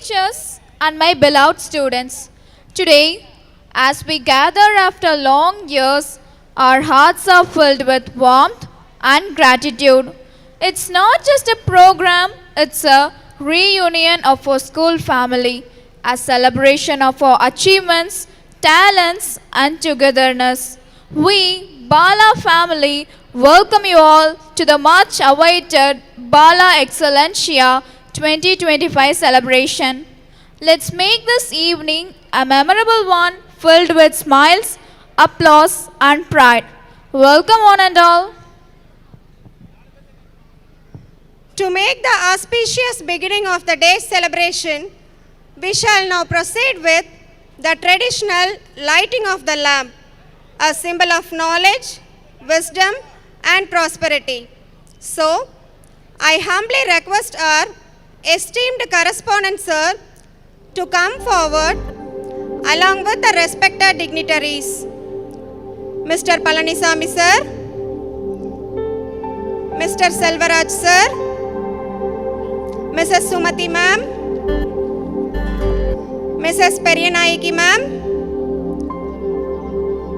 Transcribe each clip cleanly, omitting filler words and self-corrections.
teachers, and my beloved students. Today, as we gather after long years, our hearts are filled with warmth and gratitude. It's not just a program, it's a reunion of our school family, a celebration of our achievements, talents, and togetherness. We, Bala family, welcome you all to the much awaited Bala Excellencia 2025 celebration. Let's make this evening a memorable one filled with smiles, applause, and pride. Welcome, one and all. To make the auspicious beginning of the day's celebration, we shall now proceed with the traditional lighting of the lamp, a symbol of knowledge, wisdom, and prosperity. So, I humbly request our esteemed correspondent sir to come forward along with the respected dignitaries. Mr. Palanisamy sir, Mr. Selvaraj sir, Mrs. Sumati ma'am, Mrs. Periyanayaki ma'am,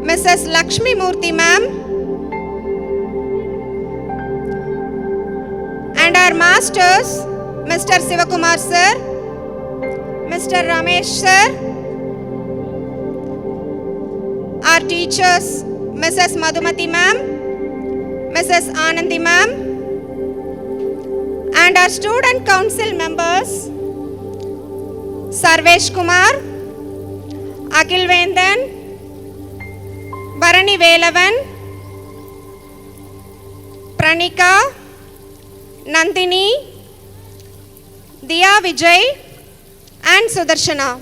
Mrs. Lakshmi Murthy ma'am, and our masters, Mr. Sivakumar sir, Mr. Ramesh sir, our teachers, Mrs. Madhumati ma'am, Mrs. Anandi ma'am, and our student council members, Sarvesh Kumar, Akhil Vendan, Bharani Velavan, Pranika, Nandini, Diya Vijay, and Sudarshana.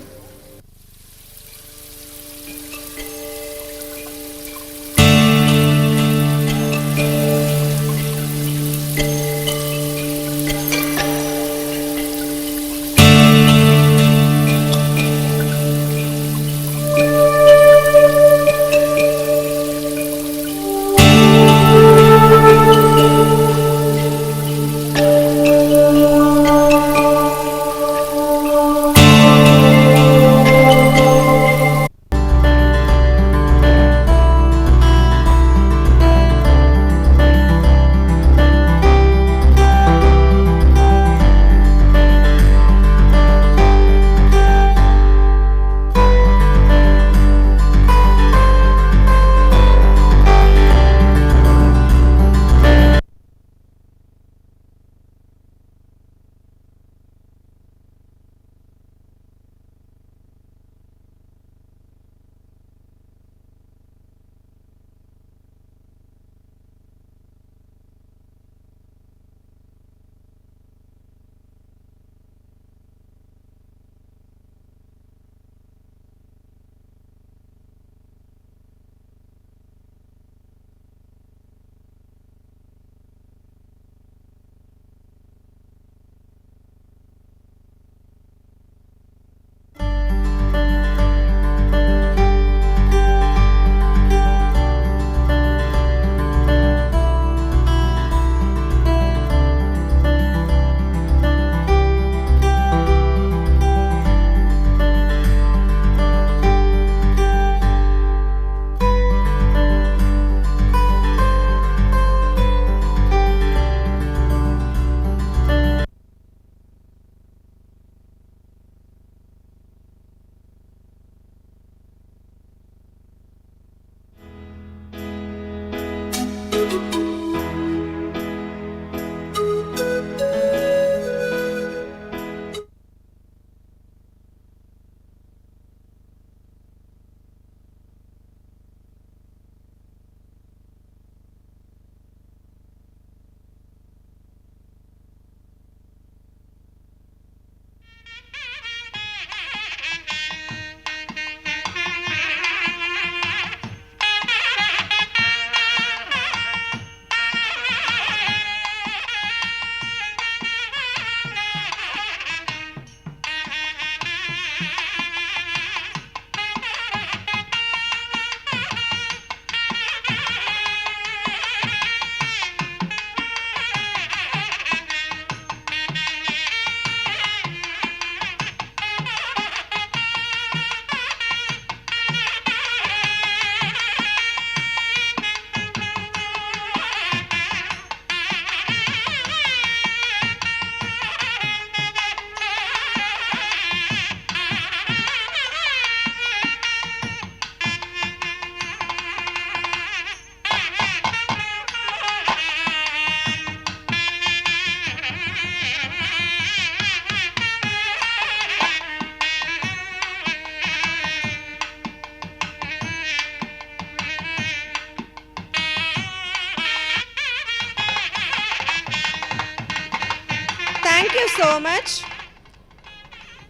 Thank you so much,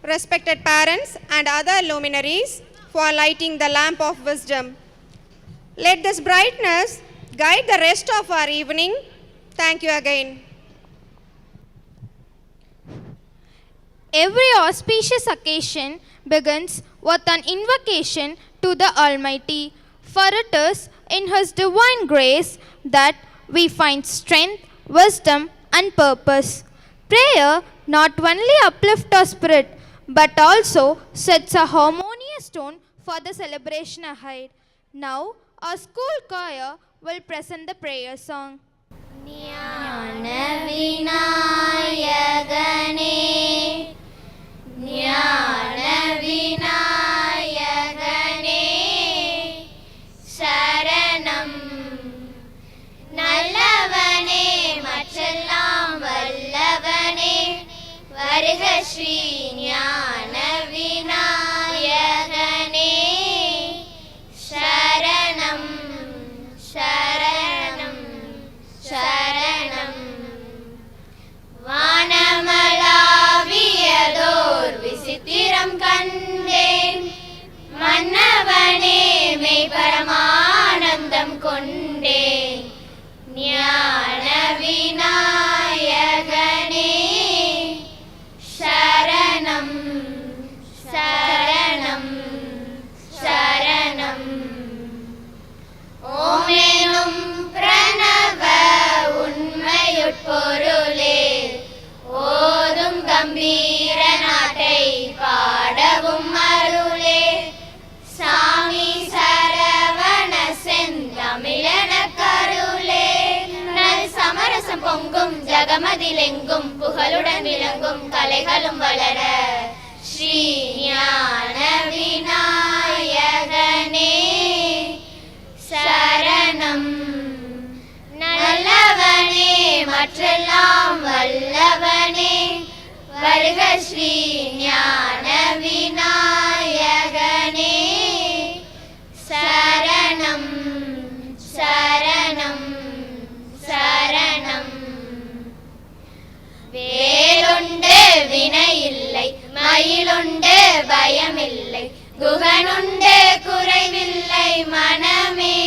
respected parents and other luminaries, for lighting the lamp of wisdom. Let this brightness guide the rest of our evening. Thank you again. Every auspicious occasion begins with an invocation to the Almighty, for it is in His divine grace that we find strength, wisdom, and purpose. Prayer not only uplifts our spirit but also sets a harmonious tone for the celebration ahead. Now, our school choir will present the prayer song. ஞான விநாயகனே ஞான விநாயகனே சரணம் நல்லவனே மற்றெல்லாம் வல்லவனே வருக ஸ்ரீ ஞான விநாயகனே சரணம் சரணம் சரணம் வானமளாவியதோர் விசித்திரம் கண்டேன் மன்னவனே மெய் பரமானந்தம் கொண்டேன் ஞான விநாயகனே சரணம் சரணம் சரணம் ஓமெனும் பிரணவ உண்மையுட்பொருளே ஓதும் கம்பீர நாட்டை பாடவும் அருளே சாமி சரவண செந்தமிழன கருளே நல் சமரசம் பொங்கும் ஜகமதிலெங்கும் புகழுடன் விளங்கும் கலைகளும் வளர ஸ்ரீ ஞான விநாயகனே சரணம் நல்லவனே மற்றெல்லாம் வல்லவனே வருக ஸ்ரீ ஞான விநாயகனே சரணம் சரணம் சரணம் வேலுண்டு வினையில்லை மயிலுண்டு பயமில்லை குகனுண்டு குறைவில்லை மனமே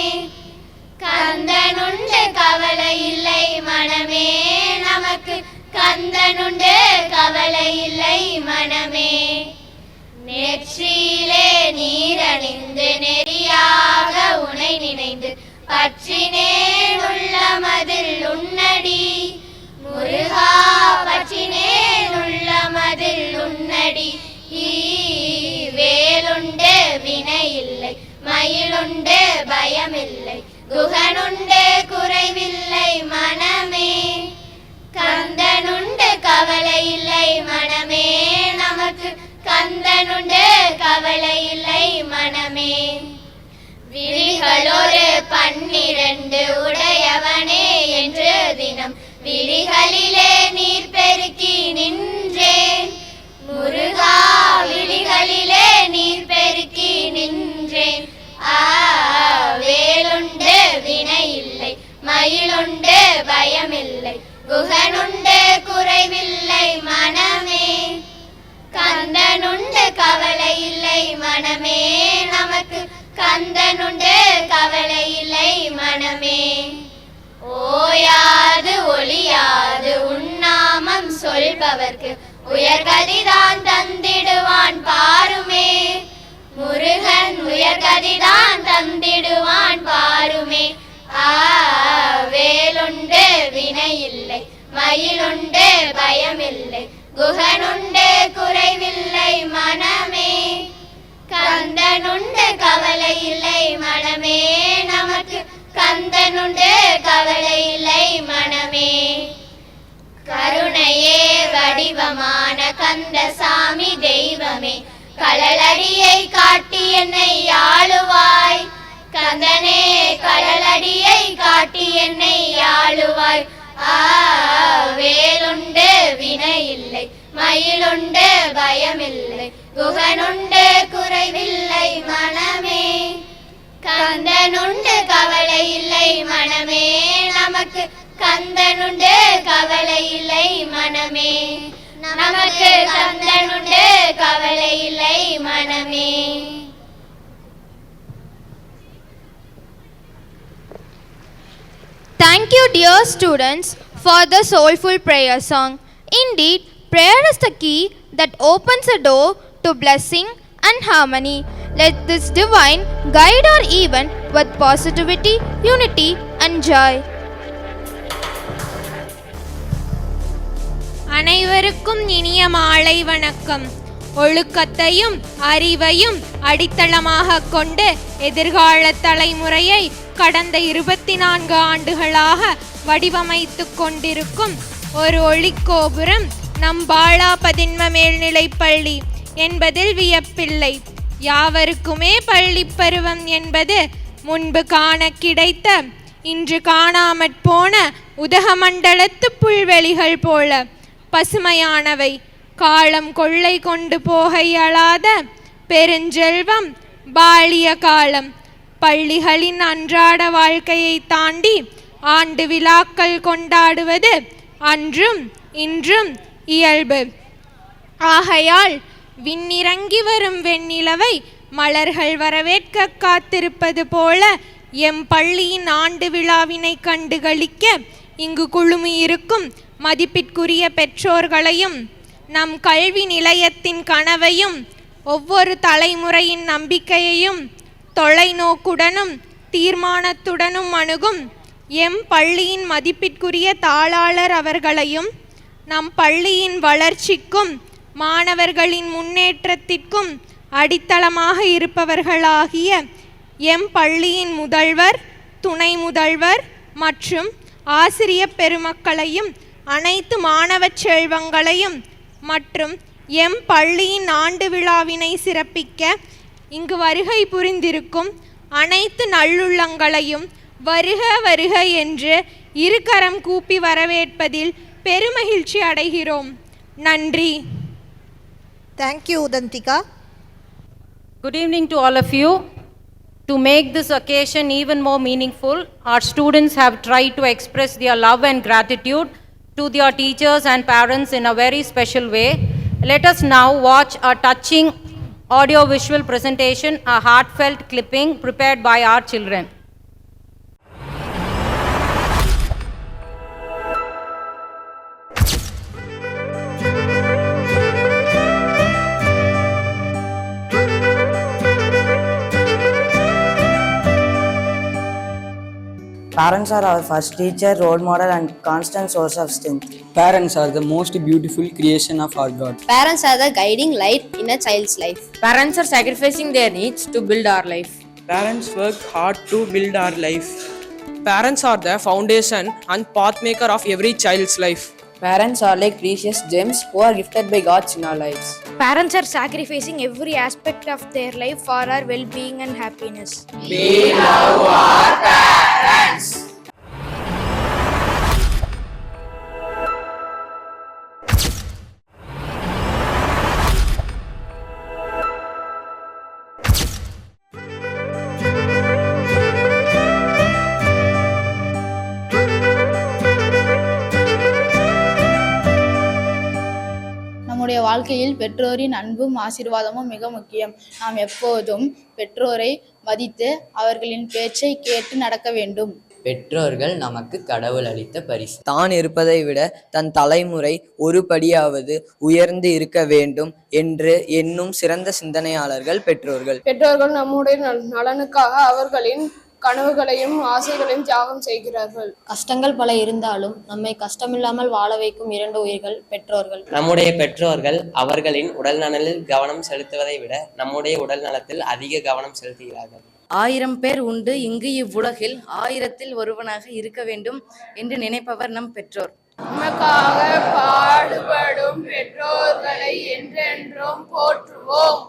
கந்தனுண்டு கவலை இல்லை மனமே நமக்கு கந்தனுண்டு கவலை இல்லை மனமே நெற்றியிலே நீரணிந்து நெறியாக உனை நினைந்து பற்றினேன் உள்ளமதில் உன்னடி முருகா பற்றினேன் உள்ளமதில் உன்னடி வேலுண்டு வினையில்லை மயிலுண்டு பயமில்லை குகனுண்டு குறைவில்லை மனமே கந்தனுண்டு கவலை இல்லை மனமே நமக்கு கந்தனுண்டு கவலை இல்லை மனமே விழிகளொரு 12 உடையவனே என்று தினம் விழிகளிலே நீர் பெருக்கி நின்றேன் முருகா விழிகளிலே நீர் பெருக்கி நின்றேன் வேலுண்டு வினையில்லை மயிலுண்டு பயமில்லை குகனுண்டு குறைவில்லை மனமே கந்தனுண்டு கவலை இல்லை மனமே நமக்கு கந்தனுண்டு கவலை இல்லை மனமே ஓயாது ஒளியாது உன்னாமம் சொல்பவர்க்கு உயர்கதிதான் தந்திடுவான் பாருமே முருகன் உயர்கதிதான் தந்திடுவான் பாருமே வேலுண்டு வினையில்லை மயிலுண்டு பயமில்லை குகனுண்டு குறைவில்லை மனமே கந்தனுண்டு கவலை இல்லை மனமே நமக்கு கந்தனுண்டு கவலை இல்லை மனமே கருணையே வடிவமான கந்தசாமி தெய்வமே கடலடியை காட்டி என்னை ஆளுவாய் கந்தனே கடலடியை காட்டி என்னை ஆளுவாய் வேலுண்டு வினையில்லை மயிலுண்டு பயமில்லை குகனுண்டு குறைவில்லை மனமே கந்தனுண்டு கவலை இல்லை மனமே நமக்கு கந்தனுண்டு கவலை இல்லை மனமே நமக்கு கந்தனுண்டு கவலை இல்லை மனமே. Thank you, dear students, for the soulful prayer song. Indeed, prayer is the key that opens a door to blessing and harmony. Let this divine guide our event with positivity, unity, and joy. அனைவருக்கும் இனிய மாலை வணக்கம். ஒழுக்கத்தையும் அறிவையும் அடித்தளமாக கொண்டு எதிர்கால தலைமுறையை கடந்த 24 ஆண்டுகளாக வடிவமைத்து கொண்டிருக்கும் ஒரு ஒளிக்கோபுரம் நம் பாலா பதின்ம மேல்நிலைப்பள்ளி என்பதில் வியப்பில்லை. யாவருக்குமே பள்ளி பருவம் என்பது முன்பு காண கிடைத்த இன்று காணாமற் போன உதகமண்டலத்து புல்வெளிகள் போல பசுமையானவை. காலம் கொள்ளை கொண்டு போக இயலாத பெருஞ்செல்வம் பாலிய காலம். பள்ளிகளின் அன்றாட வாழ்க்கையை தாண்டி ஆண்டு விழாக்கள் கொண்டாடுவது அன்றும் இன்றும் இயல்பு. ஆகையால் விண்ணிறங்கி வரும் வெண்ணிலவை மலர்கள் வரவேற்க காத்திருப்பது போல எம் பள்ளியின் ஆண்டு விழாவினை கண்டுகளிக்க இங்கு குழுமியிருக்கும் மதிப்பிற்குரிய பெற்றோர்களையும் நம் கல்வி நிலையத்தின் கனவையும் ஒவ்வொரு தலைமுறையின் நம்பிக்கையையும் தொலைநோக்குடனும் தீர்மானத்துடனும் அணுகும் எம் பள்ளியின் மதிப்பிற்குரிய தாளாளர் அவர்களையும் நம் பள்ளியின் வளர்ச்சிக்கும் மாணவர்களின் முன்னேற்றத்திற்கும் அடித்தளமாக இருப்பவர்களாகிய எம் பள்ளியின் முதல்வர், துணை முதல்வர் மற்றும் ஆசிரிய பெருமக்களையும் அனைத்து மாணவ செல்வங்களையும் மற்றும் எம் பள்ளியின் ஆண்டு விழாவினை சிறப்பிக்க இங்கு வருகை புரிந்திருக்கும் அனைத்து நல்லுள்ளங்களையும் வருக வருக என்று இருகரம் கூப்பி வரவேற்பதில் பெருமகிழ்ச்சி அடைகிறோம். நன்றி. Thank you, Udantika. Good evening to all of you. To make this occasion even more meaningful, our students have tried to express their love and gratitude to their teachers and parents in a very special way. Let us now watch a touching audio-visual presentation, a heartfelt clipping prepared by our children. Parents are our first teacher, role model, and constant source of strength. Parents are the most beautiful creation of our God. Parents are the guiding light in a child's life. Parents are sacrificing their needs to build our life. Parents work hard to build our life. Parents are the foundation and pathmaker of every child's life. Parents are like precious gems who are gifted by God in our lives. Parents are sacrificing every aspect of their life for our well-being and happiness. We love our parents. நம்முடைய வாழ்க்கையில் பெற்றோரின் அன்பும் ஆசீர்வாதமும் மிக முக்கியம். நாம் எப்போதும் பெற்றோரை மதித்து அவர்களின் பேச்சை கேட்டு நடக்க வேண்டும். பெற்றோர்கள் நமக்கு கடவுள் அளித்த பரிசு. தான் இருப்பதை விட தன் தலைமுறை ஒரு படியாவது உயர்ந்து இருக்க வேண்டும் என்று எண்ணும் சிறந்த சிந்தனையாளர்கள் பெற்றோர்கள். பெற்றோர்கள் நம்முடைய நலனுக்காக அவர்களின் கனவுகளையும் ஆசைகளையும் தியாகம் செய்கிறார்கள். கஷ்டங்கள் பல இருந்தாலும் நம்மை கஷ்டமில்லாமல் வாழ வைக்கும் 2 உயிர்கள் பெற்றோர்கள். நம்முடைய பெற்றோர்கள் அவர்களின் உடல் நலனில் கவனம் செலுத்துவதை விட நம்முடைய உடல் நலத்தில் அதிக கவனம் செலுத்துகிறார்கள். 1000 பேர் உண்டு இங்கு இவ்வுலகில் 1000ல் ஒருவனாக இருக்க வேண்டும் என்று நினைப்பவர் நம் பெற்றோர். நமக்காக பாடுபடும் பெற்றோர்களை என்றென்றும் போற்றுவோம்.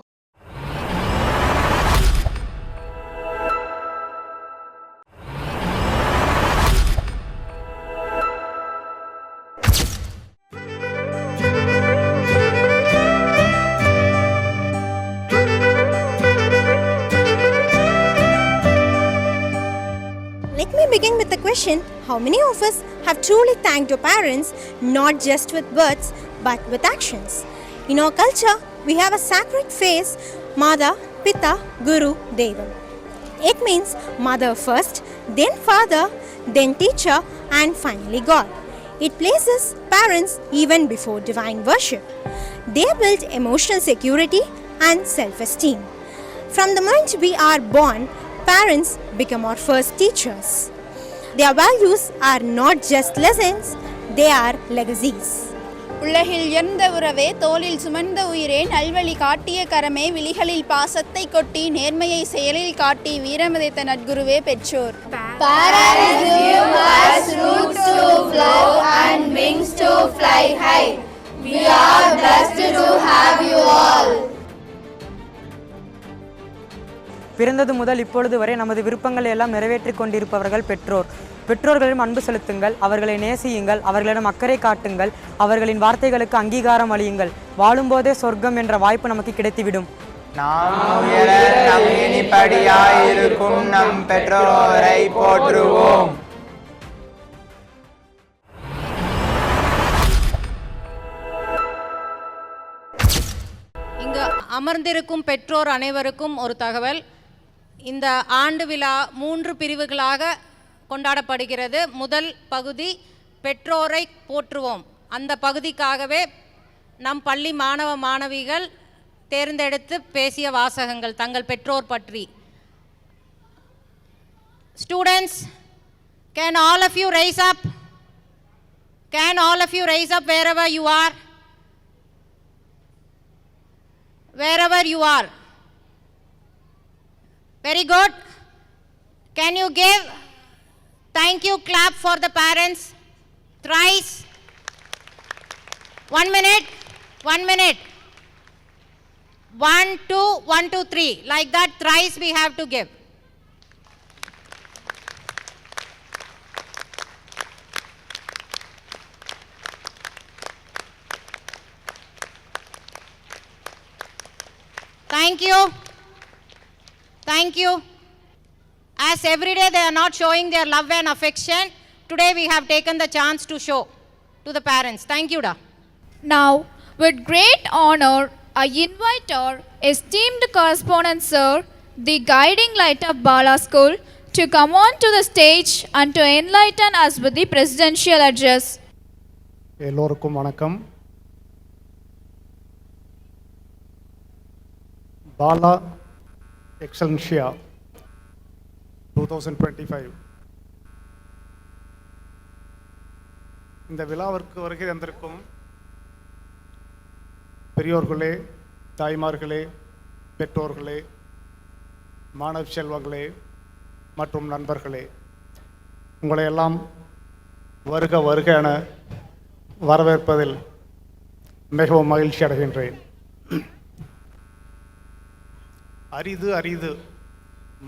Let me begin with the question, how many of us have truly thanked your parents, not just with words, but with actions. In our culture, we have a sacred phrase, Mata, Pita, Guru, Devam. It means mother first, then father, then teacher, and finally God. It places parents even before divine worship. They build emotional security and self-esteem. From the moment we are born, parents become our first teachers. Their values are not just lessons, they are legacies. உலகில் உயர்ந்த உறவே, தோளில் சுமந்த உயிரே, நல்வழி காட்டிய கரமே, விழிகளில் பாசத்தை கொட்டி நேர்மையை செயலில் காட்டி வீரமிதைத்த நற்குருவே பெற்றோர். Parents give us roots to flow and wings to fly high. We are blessed to have you all. பிறந்தது முதல் இப்பொழுது வரை நமது விருப்பங்களை எல்லாம் நிறைவேற்றிக் கொண்டிருப்பவர்கள் பெற்றோர். பெற்றோர்களிடம் அன்பு செலுத்துங்கள், அவர்களை நேசியுங்கள், அவர்களிடம் அக்கறை காட்டுங்கள், அவர்களின் வார்த்தைகளுக்கு அங்கீகாரம் அளியுங்கள். வாழும்போதே சொர்க்கம் என்ற வாய்ப்பு நமக்கு கிடைத்துவிடும். நாம் உயர நம் இனிப்படியாயிருக்கும் நம் பெற்றோரை போற்றுவோம். இங்கு அமர்ந்திருக்கும் பெற்றோர் அனைவருக்கும் ஒரு தகவல். இந்த ஆண்டு விழா 3 பிரிவுகளாக கொண்டாடப்படுகிறது. முதல் பகுதி பெற்றோரை போற்றுவோம். அந்த பகுதிக்காகவே நம் பள்ளி மாணவ மாணவிகள் தேர்ந்தெடுத்து பேசிய வாசகங்கள் தங்கள் பெற்றோர் பற்றி. Students, can all of you raise up? Can all of you raise up wherever you are? Wherever you are. Very good. Can you give thank you clap for the parents thrice? 1 minute. 1 minute. 1 2 1 2 3 like that thrice we have to give. Thank you. Thank you. As every day they are not showing their love and affection, today we have taken the chance to show to the parents. Thank you, Da. Now, with great honor, I invite our esteemed correspondent sir, the guiding light of Bala School, to come on to the stage and to enlighten us with the presidential address. எல்லோருக்கும் வணக்கம். பாலா எக்ஸலன்ஷியா 2025 இந்த விழாவிற்கு வருகை தந்திருக்கும் பெரியோர்களே, தாய்மார்களே, பெற்றோர்களே, மாணவ செல்வங்களே மற்றும் நண்பர்களே, உங்களை எல்லாம் வருக வருக என வரவேற்பதில் மிகவும் மகிழ்ச்சி அடைகின்றேன். அரிது அரிது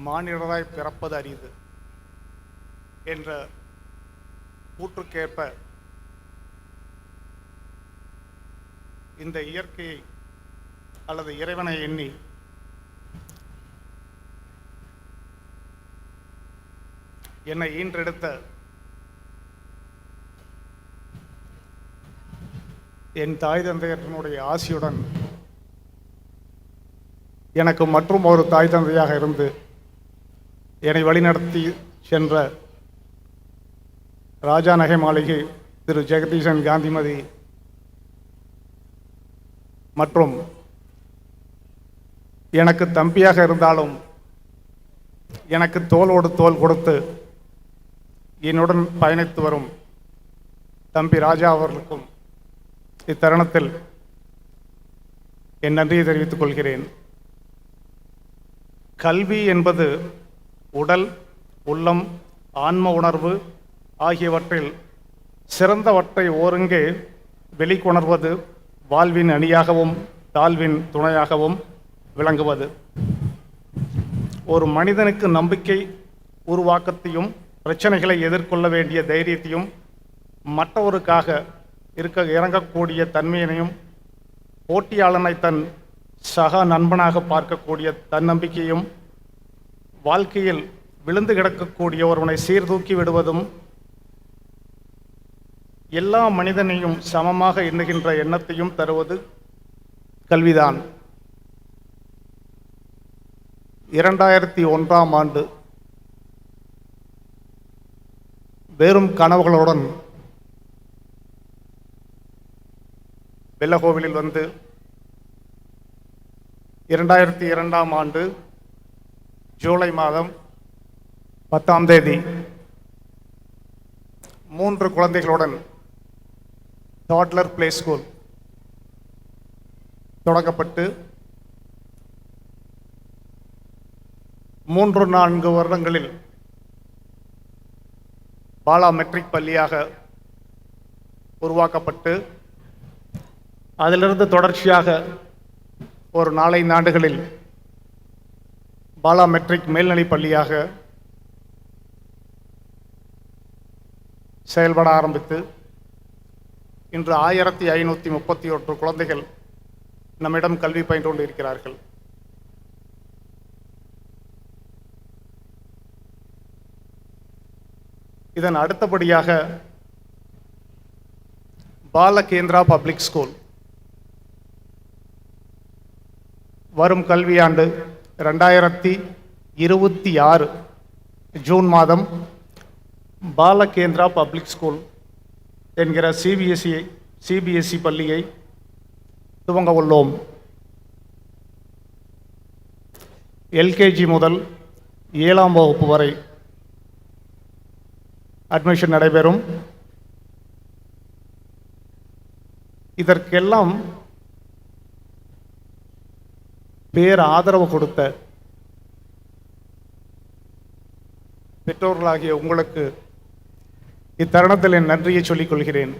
மானிடராய் பிறப்பது அரிது என்ற கூற்றுக்கேற்ப இந்த இயற்கையை அல்லது இறைவனை எண்ணி என்னை ஈன்றெடுத்த என் தாய் தந்தையர்களுடைய ஆசியுடன் எனக்கு மற்றும் ஒரு தாய் தந்தையாக இருந்து என்னை வழிநடத்தி சென்ற ராஜா நகை மாளிகை திரு ஜெகதீசன் காந்திமதி மற்றும் எனக்கு தம்பியாக இருந்தாலும் எனக்கு தோளோடு தோள் கொடுத்து என்னுடன் பயணித்து வரும் தம்பி ராஜா அவர்களுக்கும் இத்தருணத்தில் என் நன்றியை தெரிவித்துக் கொள்கிறேன். கல்வி என்பது உடல், உள்ளம், ஆன்ம உணர்வு ஆகியவற்றில் சிறந்தவற்றை ஓருங்கே வெளிக்கொணர்வது, வாழ்வின் அணியாகவும் தாழ்வின் துணையாகவும் விளங்குவது. ஒரு மனிதனுக்கு நம்பிக்கை உருவாக்கத்தையும் பிரச்சனைகளை எதிர்கொள்ள வேண்டிய தைரியத்தையும் மற்றவருக்காக இறங்கக்கூடிய தன்மையினையும் போட்டியாளனை தன் சக நண்பனாக பார்க்கக்கூடிய தன்னம்பிக்கையும் வாழ்க்கையில் விழுந்து கிடக்கக்கூடிய ஒருவனை சீர்தூக்கி விடுவதும் எல்லா மனிதனையும் சமமாக எண்ணுகின்ற எண்ணத்தையும் தருவது கல்விதான். 2001ஆம் ஆண்டு வெறும் கனவுகளுடன் வெள்ளக்கோவிலில் வந்து 2002ஆம் ஆண்டு ஜூலை மாதம் 10ஆம் தேதி 3 குழந்தைகளுடன் டாட்லர் பிளே ஸ்கூல் தொடங்கப்பட்டு 3-4 வருடங்களில் பாலா மெட்ரிக் பள்ளியாக உருவாக்கப்பட்டு அதிலிருந்து தொடர்ச்சியாக ஒரு 4-5 ஆண்டுகளில் பாலா மெட்ரிக் மேல்நிலை பள்ளியாக செயல்பட ஆரம்பித்து இன்று 1531 குழந்தைகள் நம்மிடம் கல்வி பயின்று கொண்டு இருக்கிறார்கள். இதன் அடுத்தபடியாக பாலகேந்திரா பப்ளிக் ஸ்கூல் வரும் கல்வியாண்டு 2026 ஜூன் மாதம் பாலகேந்திரா பப்ளிக் ஸ்கூல் என்கிற சிபிஎஸ்இ பள்ளியை துவங்க உள்ளோம். எல்கேஜி முதல் 7ஆம் வகுப்பு வரை அட்மிஷன் நடைபெறும். இதற்கெல்லாம் ஆதரவு கொடுத்த பெற்றோர்களாகிய உங்களுக்கு இத்தருணத்தில் என் நன்றியை சொல்லிக் கொள்கிறேன்.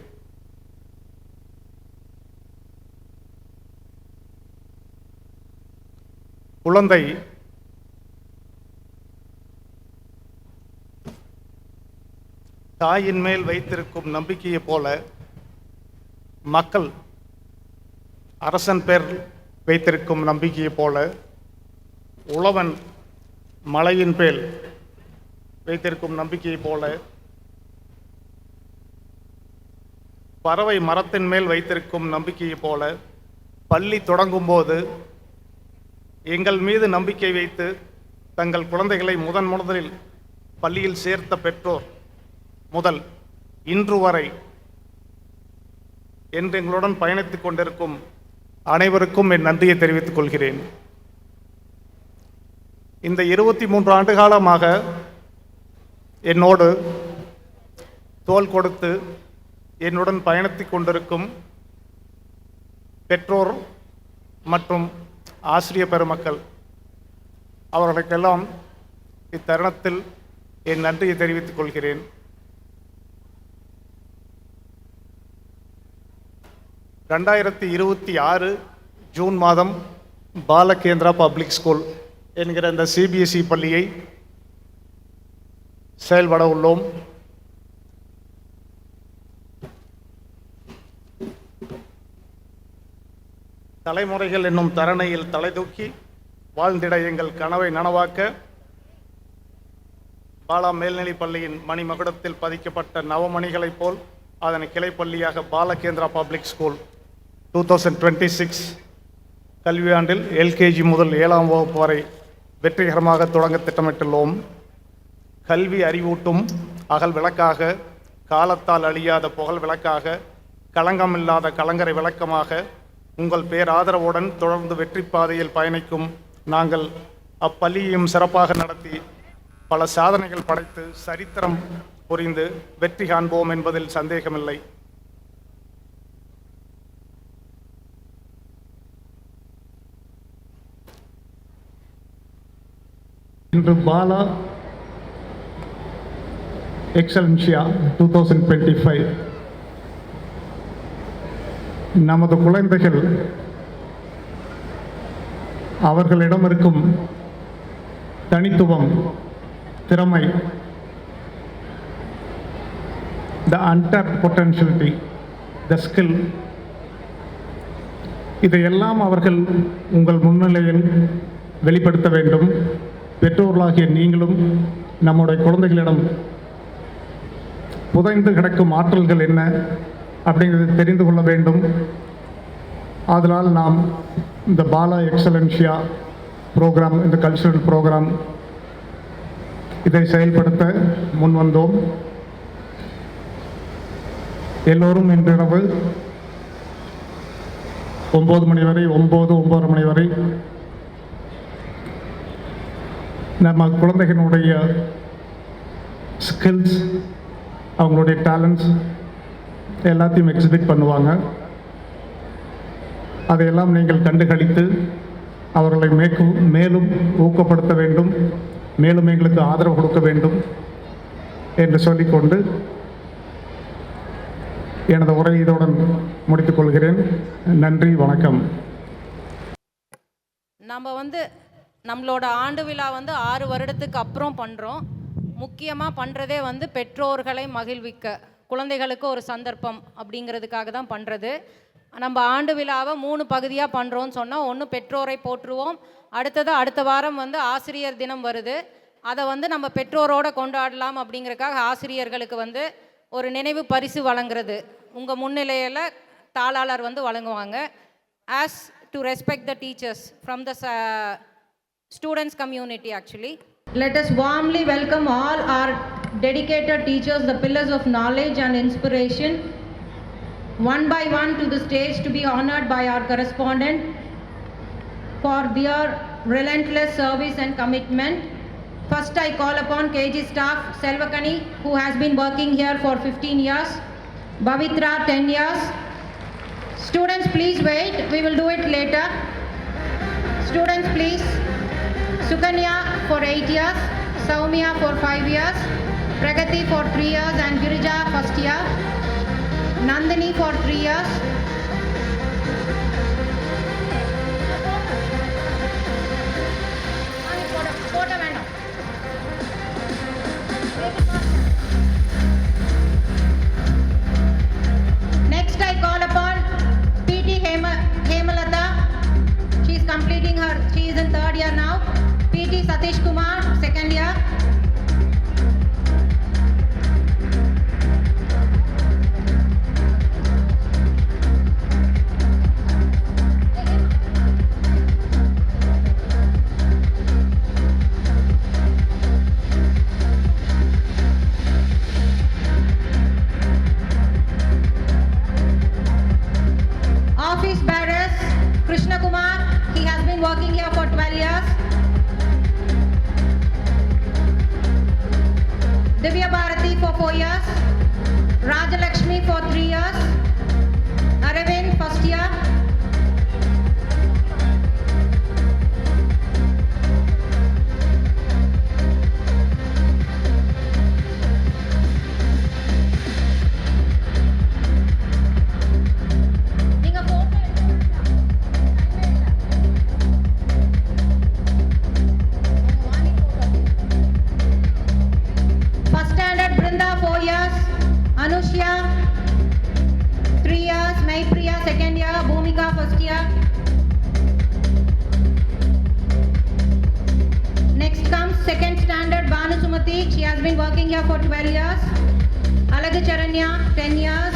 குழந்தை தாயின் மேல் வைத்திருக்கும் நம்பிக்கையைப் போல மக்கள் அரசன் பேர் வைத்திருக்கும் நம்பிக்கையைப் போல உழவன் மலையின் பேர் வைத்திருக்கும் நம்பிக்கையைப் போல பறவை மரத்தின் மேல் வைத்திருக்கும் நம்பிக்கையைப் போல பள்ளி தொடங்கும் போது எங்கள் மீது நம்பிக்கை வைத்து தங்கள் குழந்தைகளை முதலில் பள்ளியில் சேர்த்த பெற்றோர் முதல் இன்று வரை என்று எங்களுடன் பயணித்துக் கொண்டிருக்கும் அனைவருக்கும் என் நன்றியை தெரிவித்துக் கொள்கிறேன். இந்த 23 ஆண்டு காலமாக என்னோடு தோள் கொடுத்து என்னுடன் பயணித்துக் கொண்டிருக்கும் பெற்றோர் மற்றும் ஆசிரியர் பெருமக்கள் அவர்களுக்கெல்லாம் இத்தருணத்தில் என் நன்றியை தெரிவித்துக் கொள்கிறேன். 2026 ஜூன் மாதம் பாலகேந்திரா பப்ளிக் ஸ்கூல் என்கிற இந்த சிபிஎஸ்இ பள்ளியை செயல்பட உள்ளோம். தலைமுறைகள் என்னும் தரணையில் தலை தூக்கி வாழ்ந்திட எங்கள் கனவை நனவாக்க பாலா மேல்நிலைப் பள்ளியின் மணிமகுடத்தில் பதிக்கப்பட்ட நவமணிகளைப் போல் அதன் கிளைப்பள்ளியாக பாலகேந்திரா பப்ளிக் ஸ்கூல் 2026 கல்வியாண்டில் எல்கேஜி முதல் 7ஆம் வகுப்பு வரை வெற்றிகரமாக தொடங்க திட்டமிட்டுள்ளோம். கல்வி அறிவூட்டும் அகல் விளக்காக, காலத்தால் அழியாத புகழ் விளக்காக, களங்கமில்லாத கலங்கரை விளக்கமாக உங்கள் பேராதரவுடன் தொடர்ந்து வெற்றி பாதையில் பயணிக்கும் நாங்கள் அப்பள்ளியையும் சிறப்பாக நடத்தி பல சாதனைகள் படைத்து சரித்திரம் புரிந்து வெற்றி காண்போம் என்பதில் சந்தேகமில்லை. இன்று பாலா எக்ஸலன்சியா 2025 நமது குழந்தைகள் அவர்களிடம் இருக்கும் தனித்துவம், திறமை, the untapped potentiality, the skill, இதையெல்லாம் அவர்கள் உங்கள் முன்னிலையில் வெளிப்படுத்த வேண்டும். பெற்றோர்களாகிய நீங்களும் நம்முடைய குழந்தைகளிடம் புதைந்து கிடக்கும் ஆற்றல்கள் என்ன அப்படிங்கிறது தெரிந்து கொள்ள வேண்டும். அதனால் நாம் இந்த பாலா எக்ஸலன்ஷியா ப்ரோக்ராம், இந்த கல்ச்சுரல் ப்ரோக்ராம் இதை செயல்படுத்த முன் வந்தோம். எல்லோரும் இன்றிரவு 9 மணி வரை 9:30 மணி வரை நம்ம குழந்தைகளுடைய ஸ்கில்ஸ், அவங்களுடைய டேலண்ட்ஸ் எல்லாத்தையும் எக்ஸிபிட் பண்ணுவாங்க. அதையெல்லாம் நீங்கள் கண்டுகளித்து அவர்களை மேலும் ஊக்கப்படுத்த வேண்டும், மேலும் எங்களுக்கு ஆதரவு கொடுக்க வேண்டும் என்று சொல்லிக்கொண்டு எனது உரை இதோடன் முடித்துக் கொள்கிறேன். நன்றி, வணக்கம். நம்ம நம்மளோட ஆண்டு விழா 6 வருடத்துக்கு அப்புறம் பண்ணுறோம். முக்கியமாக பண்ணுறதே பெற்றோர்களை மகிழ்விக்க, குழந்தைகளுக்கு ஒரு சந்தர்ப்பம் அப்படிங்கிறதுக்காக தான் பண்ணுறது. நம்ம ஆண்டு விழாவை 3 பகுதியாக பண்ணுறோன்னு சொன்னால், ஒன்று பெற்றோரை போற்றுவோம், அடுத்த வாரம் ஆசிரியர் தினம் வருது. அதை நம்ம பெற்றோரோடு கொண்டாடலாம் அப்படிங்கிறதுக்காக ஆசிரியர்களுக்கு ஒரு நினைவு பரிசு வழங்குறது உங்கள் முன்னிலையில் தாளாளர் வழங்குவாங்க. As to respect the teachers from the students community actually. Let us warmly welcome all our dedicated teachers, the pillars of knowledge and inspiration, one by one to the stage to be honored by our correspondent for their relentless service and commitment. First I call upon KG staff Selvakani, who has been working here for 15 years, Bavitra 10 years. Students please wait, we will do it later. Students please. Sukanya for 8 years, Saumya for 5 years, Pragati for 3 years and Girija first year, Nandini for 3 years. Next I call upon PT Hemalata. She is completing she is in 3rd year now. PT Satish Kumar, 2nd year. Office bearers, Krishna Kumar, he has been working here for 12 years. Divya Bharati for 4 years, Rajalakshmi for 3 years, Aravind first year. First standard Brinda 4 years, Anushya 3 years, Maipriya 2nd year, Bhumika first year. Next comes 2nd standard Banu Sumati, she has been working here for 12 years. Alagu Charanya 10 years,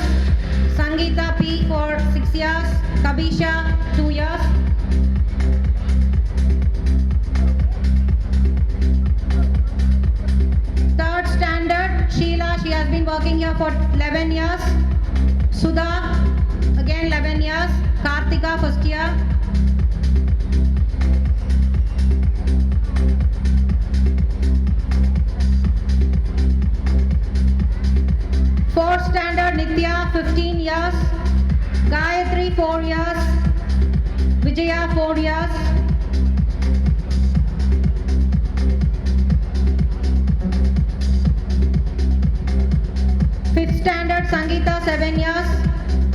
Sangeeta P for 6 years, Kabisha 2 years. Third standard Sheila, she has been working here for 11 years. Sudha again 11 years, Kartika first year. Fourth standard Nitya 15 years, Gayatri 4 years, Vijaya 4 years. Fifth standard Sangeeta 7 years,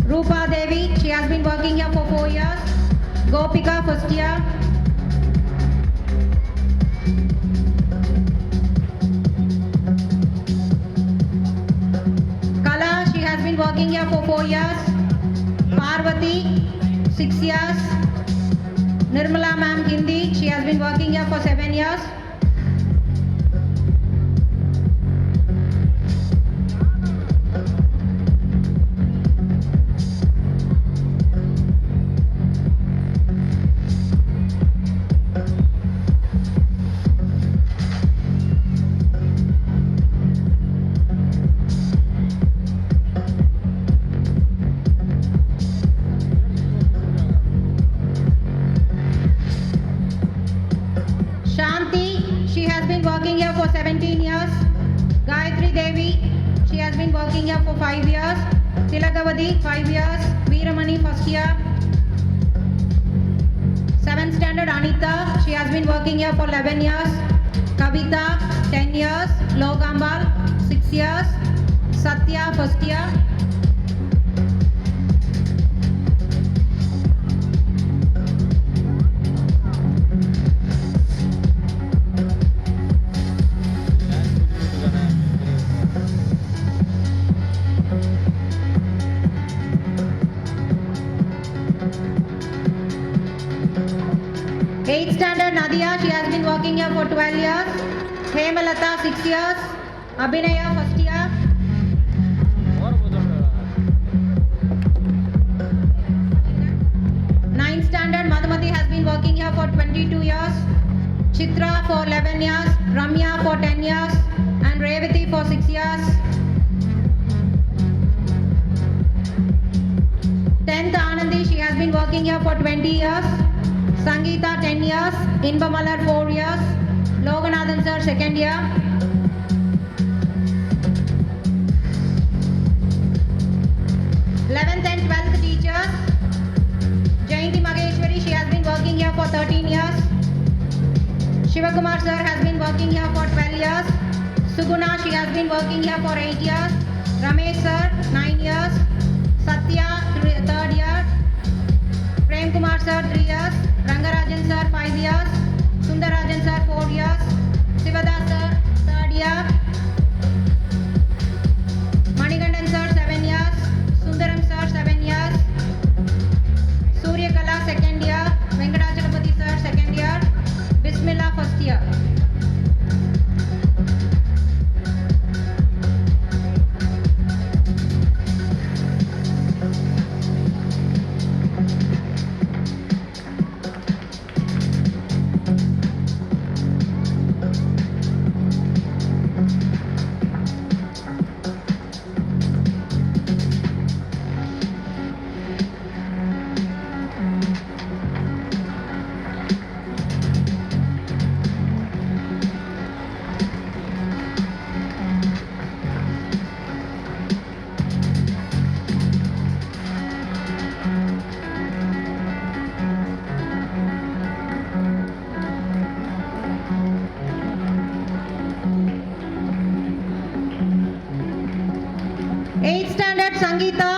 Rupa Devi, she has been working here for 4 years, Gopika first year. Kala, she has been working here for 4 years, Parvati 6 years, Nirmala ma'am Hindi, she has been working here for 7 years. 17 years. Gayatri Devi, she has been working here for 5 years. Tilakavadi, 5 years. Veeramani, first year. 7th standard Anita, she has been working here for 11 years. Kavita, 10 years. Logambal, 6 years. Satya, first year. Eighth standard Nadia, she has been working here for 12 years. Hemalata, 6 years. Abhinaya, first year. Ninth standard Madhumati has been working here for 22 years. Chitra for 11 years. Ramya for 10 years. And Revati for 6 years. 10th Anandi, she has been working here for 20 years. Sangeeta 10 years, Inbamalar 4 years, Loganathan sir 2nd year. 11th and 12th teachers. Jayanti Mageshwari, she has been working here for 13 years. Shivakumar sir has been working here for 12 years. Suguna, she has been working here for 8 years. Ramesh sir 9 years. Satya 3rd year. Prem Kumar sir 3 years. Rangarajan sir 5 years. Sundarajan sir 4 years. Sivadas sir 3rd year. Manigandan sir 7 years. Sundaram sir 7 years. Surya Kala 2nd year. Venkatachalapati sir 2nd year. Bismillah 1st year. Sangeeta.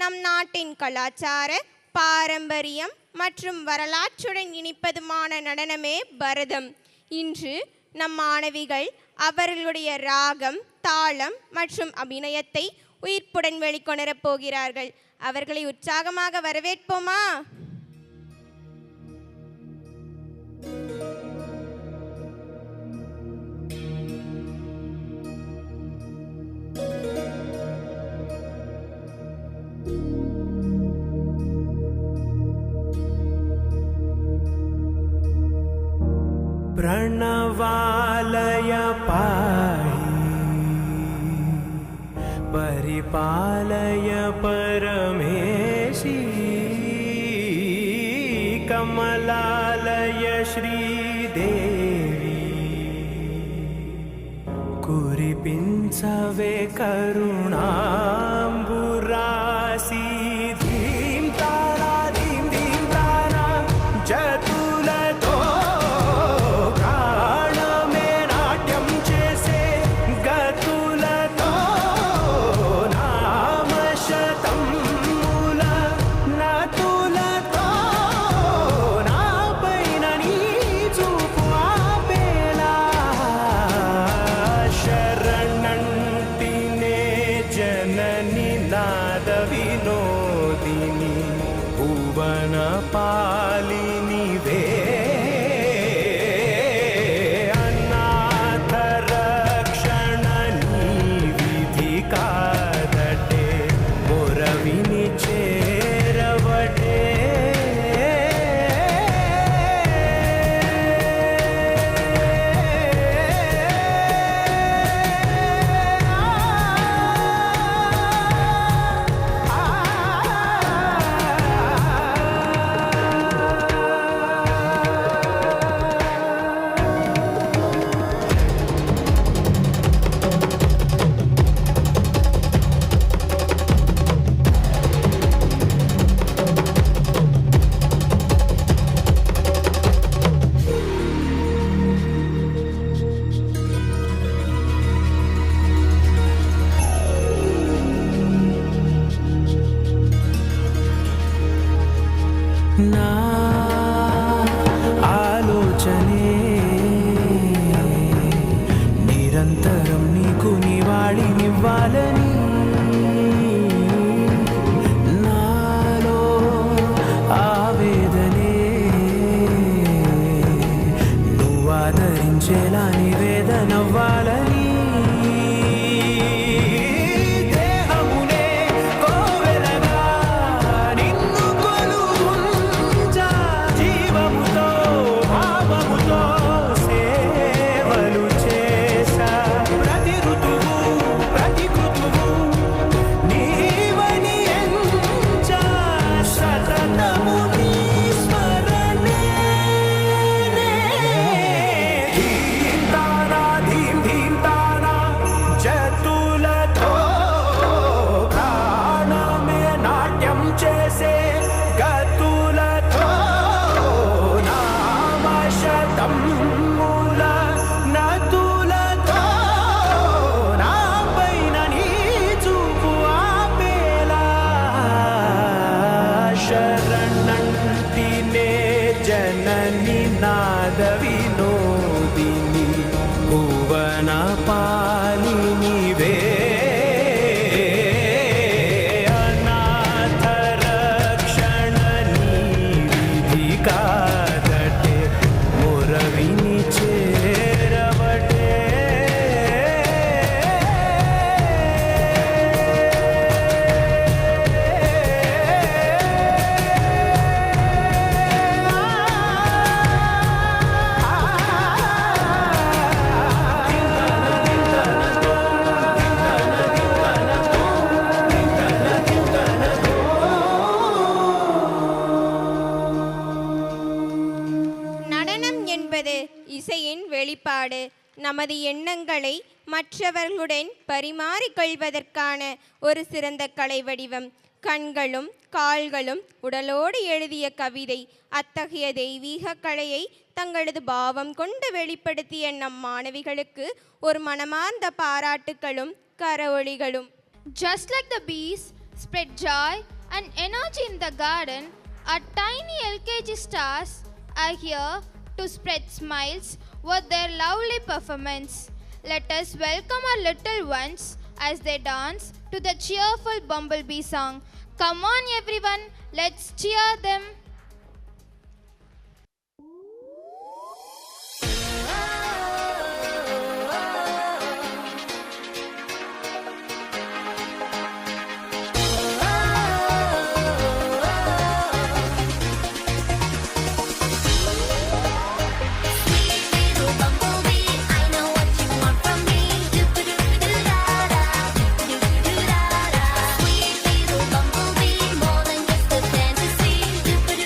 நம் நாட்டின் கலாச்சார பாரம்பரியம் மற்றும் வரலாற்றுடன் இணைப்பதுமான நடனமே பரதம். இன்று நம் மாணவிகள் அவர்களுடைய ராகம், தாளம் மற்றும் அபிநயத்தை உயிர்ப்புடன் வெளிக்கொணரப் போகிறார்கள். அவர்களை உற்சாகமாக வரவேற்போமா? प्रणवालय पाहि परिपालय परमेशी कमलालय श्रीदेवी कुरिपिंचवे करुणाम्बुरासी धीं तारा धीं धीं तारा जतुलतो प्राणमे नाट्यं चेसे गतुलतो ना వచ్చేలా నివేదనవ్వాలని దేహమునే కోవెలగా నిన్ను కొలువుంచా జీవముతో భావముతో సేవలు చేశా ప్రతి ఋతువు ప్రతి కృతువు నీవని ఎంచా సతతము నీ స్మరణే ధీం తానా ధీం ధీం తానా జతులతో ప్రాణమే నాట్యం చేసే గతులతో నామశతం మూల నతులతో నా పైన నీ చూపు ఆపేలా శరణంటినే జనని నాద వినోదిని భువన పాలినివే అనాథ రక్షణ నీవిధి కాదటే మొరవిని చేరవటే நடனம் என்பது இசையின் வெளிப்பாடு. நமது எண்ணங்களை மற்றவர்களுடன் பரிமாறிக்கொள்வதற்கான ஒரு சிறந்த கலை வடிவம். கண்களும் கால்களும் உடலோடு எழுதிய கவிதை. அத்தகைய தெய்வீக கலையை தங்களது பாவம் கொண்டு வெளிப்படுத்திய நம் மாணவிகளுக்கு ஒரு மனமார்ந்த பாராட்டுகளும் கரவொலிகளும். Just like the bees spread joy and energy in the garden, our tiny LKG stars are here to spread smiles with their lovely performance. Let us welcome our little ones as they dance to the cheerful Bumblebee song. Come on everyone, let's cheer them. Sweet little bumblebee, more than just a fantasy.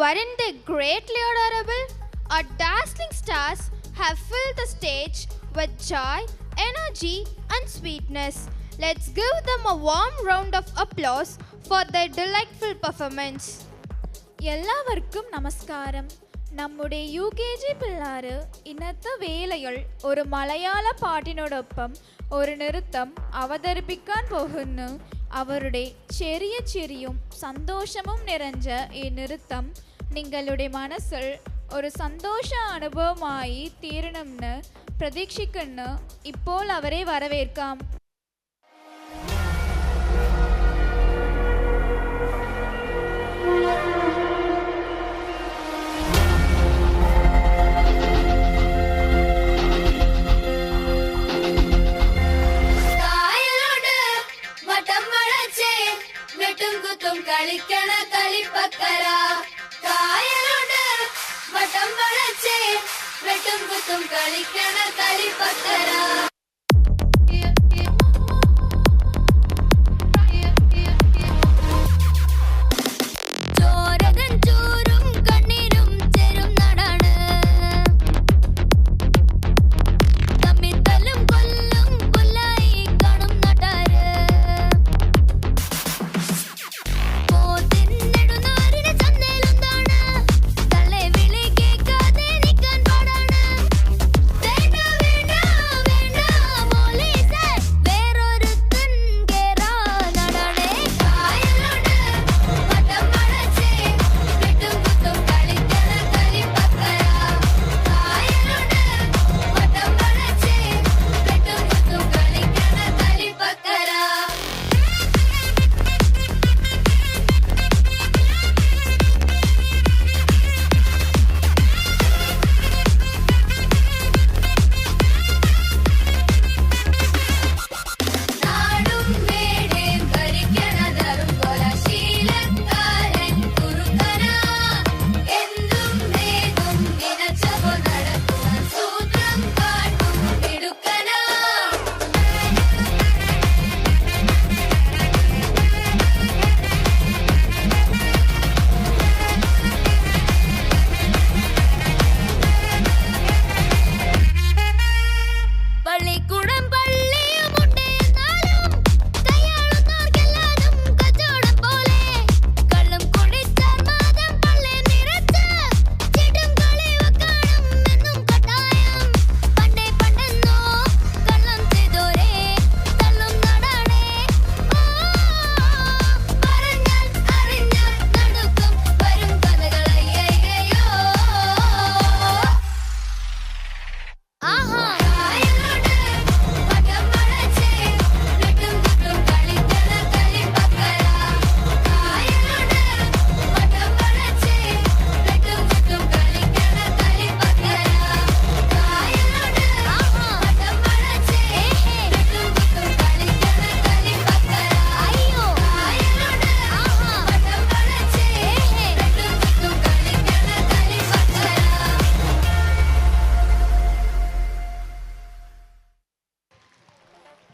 Weren't they greatly adorable? Our dazzling stars have filled the stage with joy, energy and sweetness. Let's give them a warm round of applause for their delightful performance. എല്ലാവർക്കും നമസ്കാരം. നമ്മുടെ UKG പിള്ളേർ ഇന്നത്തെ വേളയിൽ ഒരു മലയാള പാട്ടിനോടൊപ്പം ഒരു നൃത്തം അവതരിപ്പിക്കാൻ പോകുന്നു. അവരുടെ ചെറിയ ചിരിയും സന്തോഷവും നിറഞ്ഞ ഈ നൃത്തം നിങ്ങളുടെ മനസ്സിൽ ഒരു സന്തോഷ അനുഭവമായി തീരണമെന്ന് പ്രതീക്ഷിക്കുന്നു. ഇപ്പോൾ അവരെ വരവേൽക്കാം. കളിക്കണ കളിപ്പക്കര കായലോട് വട്ടം വളച്ചേ വെട്ടും കുത്തും കളിക്കണ കളിപ്പക്കര.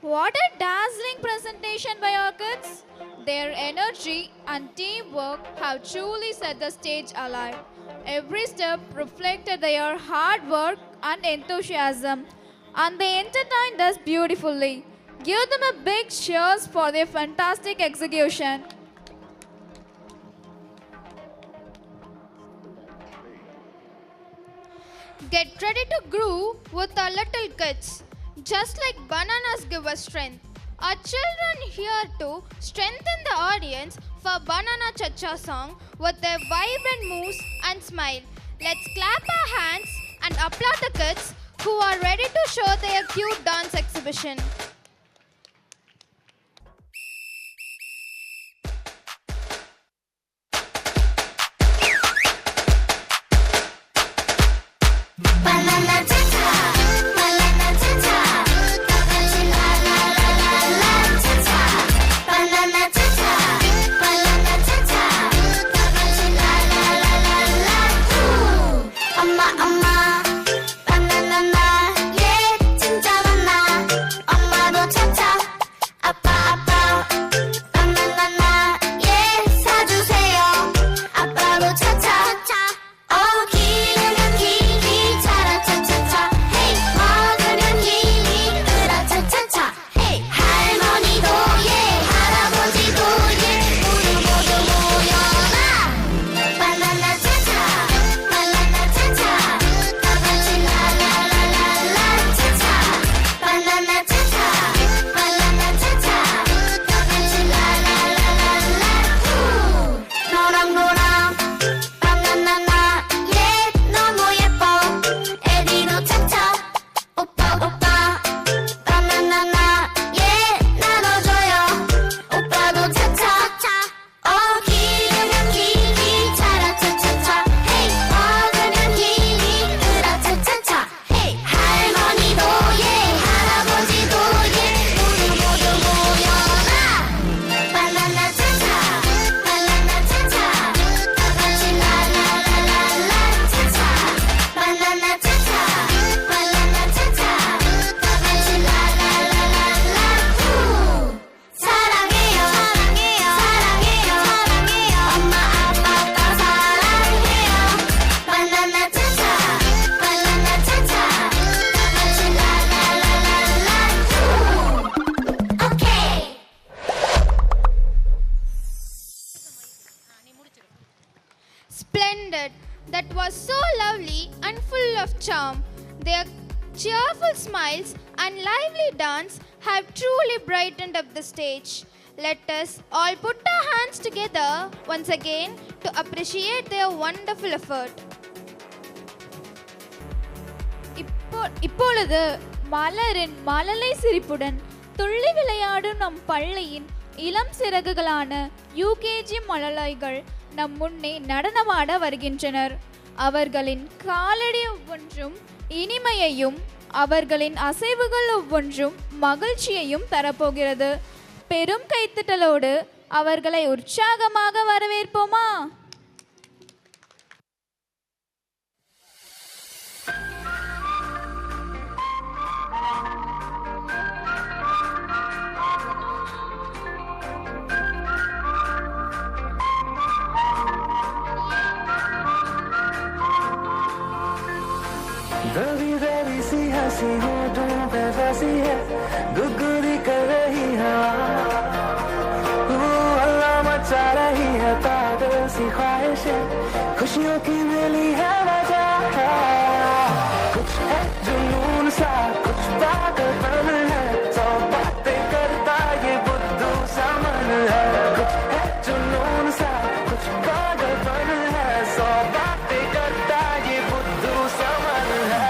What a dazzling presentation by our kids! Their energy and teamwork have truly set the stage alive. Every step reflected their hard work and enthusiasm, and they entertained us beautifully. Give them a big cheers for their fantastic execution. Get ready to groove with our little kids. Just like bananas give us strength, our children here to strengthen the audience for Banana Cha-Cha song with their vibrant moves and smile. Let's clap our hands and applaud the kids who are ready to show their cute dance exhibition. Banana Cha-Cha, Banana Cha-Cha, la la la la la Cha-Cha. Banana Cha-Cha, Banana Cha-Cha, la la la la la. Amma, amma, banana, yeah, 진짜 많아. Amma, splendid. That was so lovely and full of charm. Their cheerful smiles and lively dance have truly brightened up the stage. Let us all put our hands together once again to appreciate their wonderful effort. இப்பொழுது மலரின் மழலை சிரிப்புடன் துள்ளி விளையாடும் நம் பள்ளியின் இளம் சிறகுகளான UKG மழலைகள் நம் முன்னே நடனமாட வருகின்றனர். அவர்களின் காலடி ஒவ்வொன்றும் இனிமையையும் அவர்களின் அசைவுகள் ஒவ்வொன்றும் மகிழ்ச்சியையும் தரப்போகிறது. பெரும் கைத்தட்டலோடு அவர்களை உற்சாகமாக வரவேற்போமா? दबी दबी सी हंसी होठों पे फंसी है, गुदगुदी कर रही हवा, अल्लाह मचा रही है पागल सी ख्वाहिशें, खुशियों की मिली है वजह, कुछ है जुनून सा कुछ पागलपन है, सौ बातें करता ये बुद्धू सा मन है, कुछ है जुनून सा कुछ पागलपन है, सौ बातें करता ये बुद्धू सा मन है.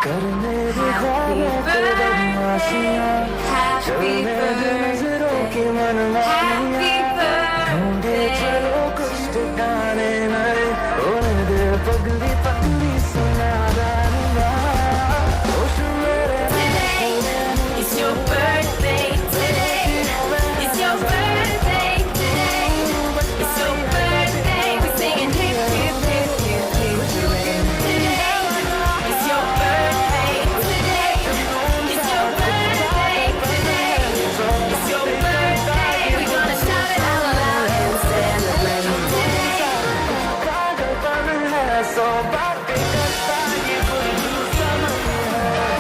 करने दे ख्वाबों पे बदमाशियाँ, चलने दे नजरों की मनमानियाँ, ढूंढे चलो कुछ ठिकाने नए, होने दे पगली पगली सुनादानियाँ, होश मेरे It's your birthday today. It's your birthday today. It's your birthday. We're singing hip hip hip hip hip hip today. It's your birthday today. It's your birthday today. It's your birthday. We're gonna shout it out loud and celebrate today. पागलपन है, सौ बातें करता ये बुद्धू सा मन है.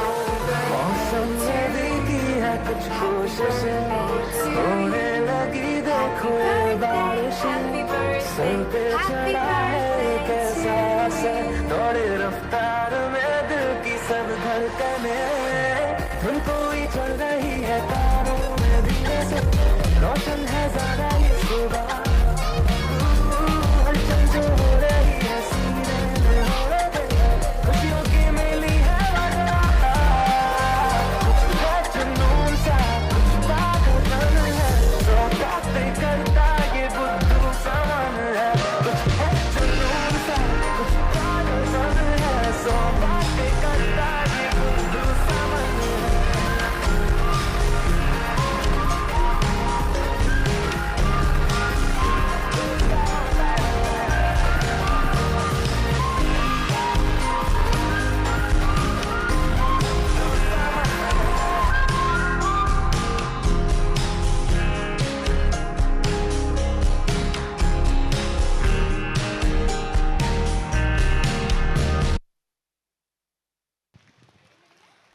मौसम ने देखी है कुछ कोशिशें, होने लगी देखो ये बारिशें, सर पे चढ़ा है एक ऐसा असर, दौड़े रफ्तार में दिल की सब धड़कनें, धुन कोई चल रही है तारों में धीरे से, रोशन है ज़्यादा ये सुबह, हलचल जो हो रही है सीने में हो रही है, खुशियों की मिली है वजह, कुछ है जुनून सा कुछ पागलपन है, सौ बातें करता ये बुद्धू सा मन है, कुछ है जुनून सा कुछ पागलपन है, सौ बातें करता ये बुद्धू सा मन है.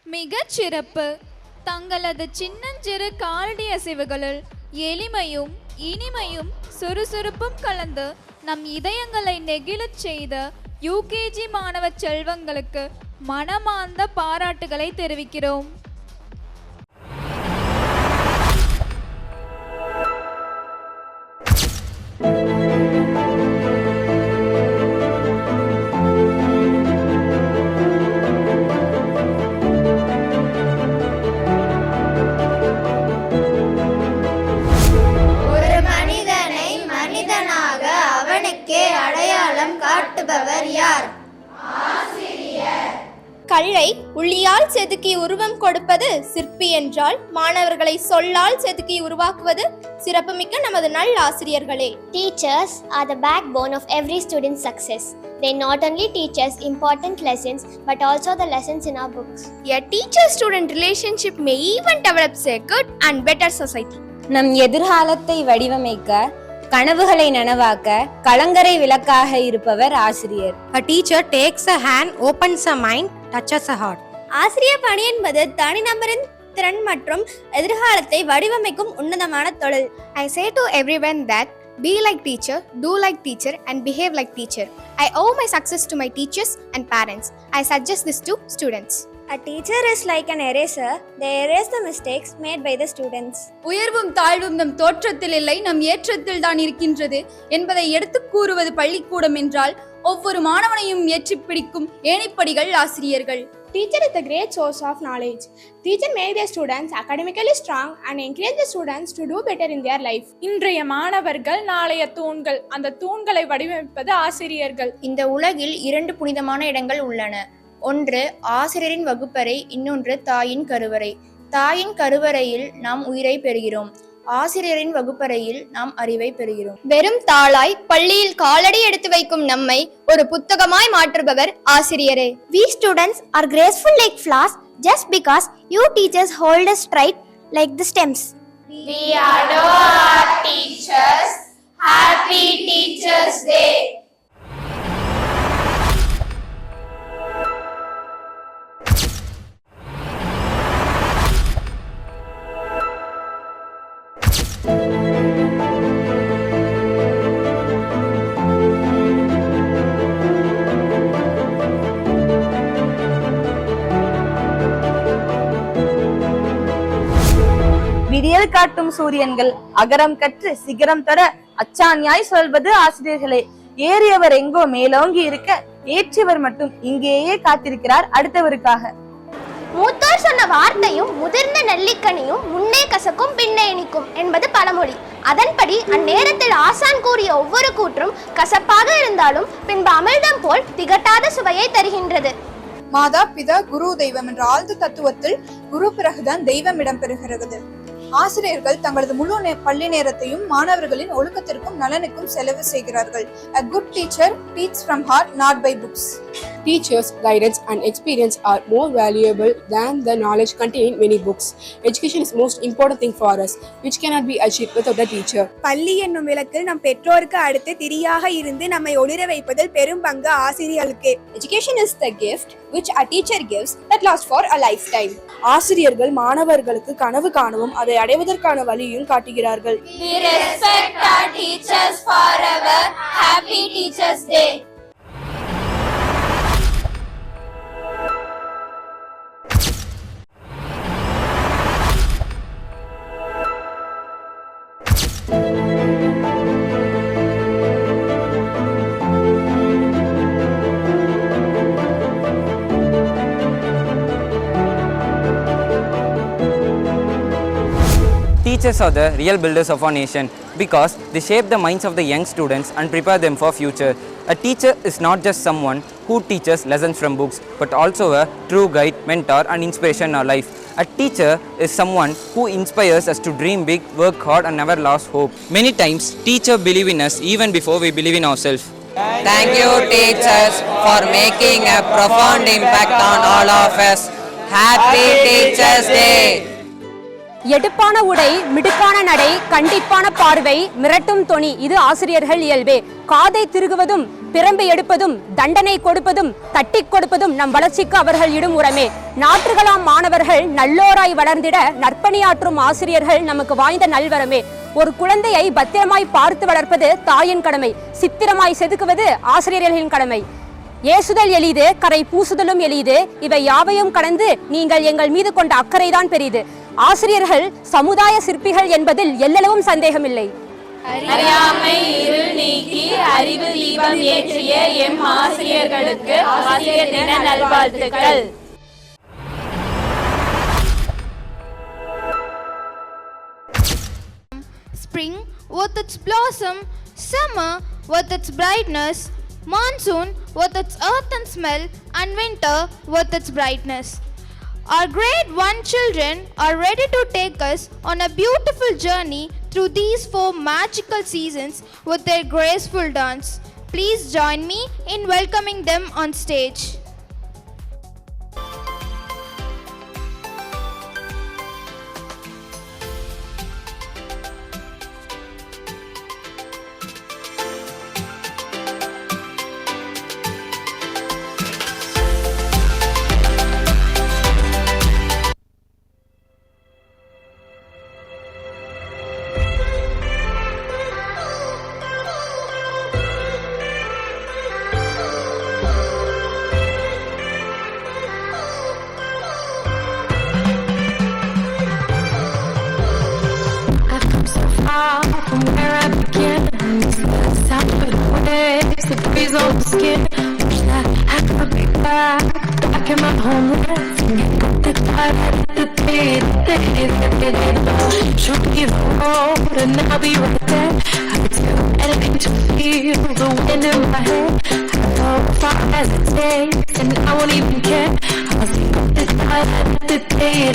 மிகச் சிறப்பு. தங்களது சின்னஞ்சிறு காலடி அசைவுகளில் எளிமையும் இனிமையும் சுறுசுறுப்பும் கலந்து நம் இதயங்களை நெகிழச் செய்த யூகேஜி மாணவ செல்வங்களுக்கு மனமார்ந்த பாராட்டுகளை தெரிவிக்கிறோம். ஒரு மனிதனை மனிதனாக அவனை நலனுக்கே அடையாளம் காட்டுபவர் யார்? கல்லை உள்ளியால் செதுக்கி உருவம் கொடுப்பது சிற்பி என்றால், மாணவர்களை சொல்லால் செதுக்கி உருவாக்குவது சிறப்புமிக்க நமது நல் ஆசிரியர்களே. Teachers are the backbone of every student's success. They not only teach us important lessons but also the lessons in our books. A teacher-student relationship may even develop a good and better society. நம் எதிர்காலத்தை வடிவமைக்க, கனவுகளை நனவாக்க கலங்கரை விளக்காக இருப்பவர் ஆசிரியர். A teacher takes a hand, opens a mind, touches a heart. ஆசிரியர் பணி என்பது தனிநபரின் திறன் மற்றும் எதிர்காலத்தை வடிவமைக்கும் உன்னதமான தொழில். I say to everyone that be like teacher, do like teacher and behave like teacher. I owe my success to my teachers and parents. I suggest this to students. A teacher is like an eraser. They erase the mistakes made by the students. உயர்வும் தாழ்வும் நம் தோற்றத்தில் இல்லை, நம் ஏற்றத்தில் தான் இருக்கின்றது என்பதை எடுத்து கூறுவது பள்ளிக்கூடம் என்றால், ஒவ்வொரு மாணவனையும் ஏற்றி பிடிக்கும் ஏணிப்படிகள் ஆசிரியர்கள். Teacher is the great source of knowledge. Teacher made their students academically strong and encourage the students to do better in their life. இன்றைய மாணவர்கள் நாளைய தூண்கள். அந்த தூண்களை வடிவமைப்பது ஆசிரியர்கள். இந்த உலகில் 2 புனிதமான இடங்கள் உள்ளன. ஒன்று ஆசிரியரின் வகுப்பறை, இன்னொன்று தாயின் கருவறை. தாயின் கருவறையில் நாம் உயிரை பெறுகிறோம், ஆசிரியரின் வகுப்பறையில் நாம் அறிவை பெறுகிறோம். வெறும் தாளாய் பள்ளியில் காலடி எடுத்து வைக்கும் நம்மை ஒரு புத்தகமாய் மாற்றுபவர் ஆசிரியரே. We students are graceful like flowers just because you teachers hold us straight like the stems. We adore our teachers. Happy Teachers Day. விடியல் காட்டும் சூரியன்கள், அகரம் கற்று சிகரம் தொட அச்சாணியாய் சொல்வது ஆசிரியர்களே. ஏறியவர் எங்கோ மேலோங்கி இருக்க, ஏற்றியவர் மட்டும் இங்கேயே காத்திருக்கிறார் அடுத்தவருக்காக. மூத்தோர் சொன்ன வார்த்தையும் முதிர்ந்த நெல்லிக்கனியும் முன்னே கசக்கும் பின்னே இனிக்கும் என்பது பழமொழி. அதன்படி அந்நேரத்தில் ஆசான் கூறிய ஒவ்வொரு கூற்றும் கசப்பாக இருந்தாலும் பின்பு அமிர்தம் போல் திகட்டாத சுவையை தருகின்றது. மாதா பிதா குரு தெய்வம் என்ற ஆழ்ந்த தத்துவத்தில் குரு பிறகுதான் தெய்வம் இடம்பெறுகிறது. ஆசிரியர்கள் தங்களது முழு பள்ளி நேரத்தையும் மாணவர்களின் ஒழுக்கத்திற்கும் நலனுக்கும் செலவு செய்கிறார்கள். A good teacher teaches from heart, not by books. Teachers' guidance and experience are more valuable than the knowledge contained in many books. Education is the most important thing for us, which cannot be achieved without a teacher. பள்ளி என்னும் விளக்கில் நம் பெற்றோருக்கு அடுத்து திரியாக இருந்து நம்மை ஒளிர வைப்பதில் பெரும் பங்கு ஆசிரியர்களுக்கு. Education is the gift which a teacher gives that lasts for a lifetime. ஆசிரியர்கள் மாணவர்களுக்கு கனவு காணவும் அதை அடைவதற்கான வழியும் காட்டுகிறார்கள். We respect our teachers forever. Happy Teachers Day. Teachers are the real builders of our nation because they shape the minds of the young students and prepare them for future. A teacher is not just someone who teaches lessons from books but also a true guide, mentor and inspiration in our life. A teacher is someone who inspires us to dream big, work hard and never lose hope. Many times teachers believe in us even before we believe in ourselves. Thank you teachers for making a profound impact on all of us. Happy Teachers Day. எடுப்பான உடை, மிடுக்கான நடை, கண்டிப்பான பார்வை, மிரட்டும் தொனி, இது ஆசிரியர்கள் இயல்பே. காதை திருகுவதும், பிரம்பை எடுப்பதும், தண்டனை கொடுப்பதும், தட்டி கொடுப்பதும் நம் வளர்ச்சிக்கு அவர்கள் இடும் உரமே. நாற்றுகளாம் மாணவர்கள் நல்லோராய் வளர்ந்திட நற்பணியாற்றும் ஆசிரியர்கள் நமக்கு வாய்ந்த நல்வரமே. ஒரு குழந்தையை பத்திரமாய் பார்த்து வளர்ப்பது தாயின் கடமை, சித்திரமாய் செதுக்குவது ஆசிரியர்களின் கடமை. ஏசுதல் எளிது, கரை பூசுதலும் எளிது, இவை யாவையும் கடந்து நீங்கள் எங்கள் மீது கொண்ட அக்கறைதான் பெரிது. ஆசிரியர்கள் சமுதாய சிற்பிகள் என்பதில் எல்லளவும் சந்தேகமில்லை. அறியாமை இருள் நீக்கி அறிவு தீபம் ஏற்றிய எம் ஆசிரியர்களுக்கு ஆசிரியர் தின நல்வாழ்த்துக்கள். Spring with its blossom, summer with its brightness, monsoon with its earth and smell, and winter with its brightness. Our grade 1 children are ready to take us on a beautiful journey through these 4 magical seasons with their graceful dance. Please join me in welcoming them on stage. From where I begin, the sound of the waves, the breeze on the skin. Wish that I could be back in my homeland. The day, show me the road and I'll be right there. I would do anything to feel the wind in my hair. I go far as it takes and I won't even care. I'll see the day,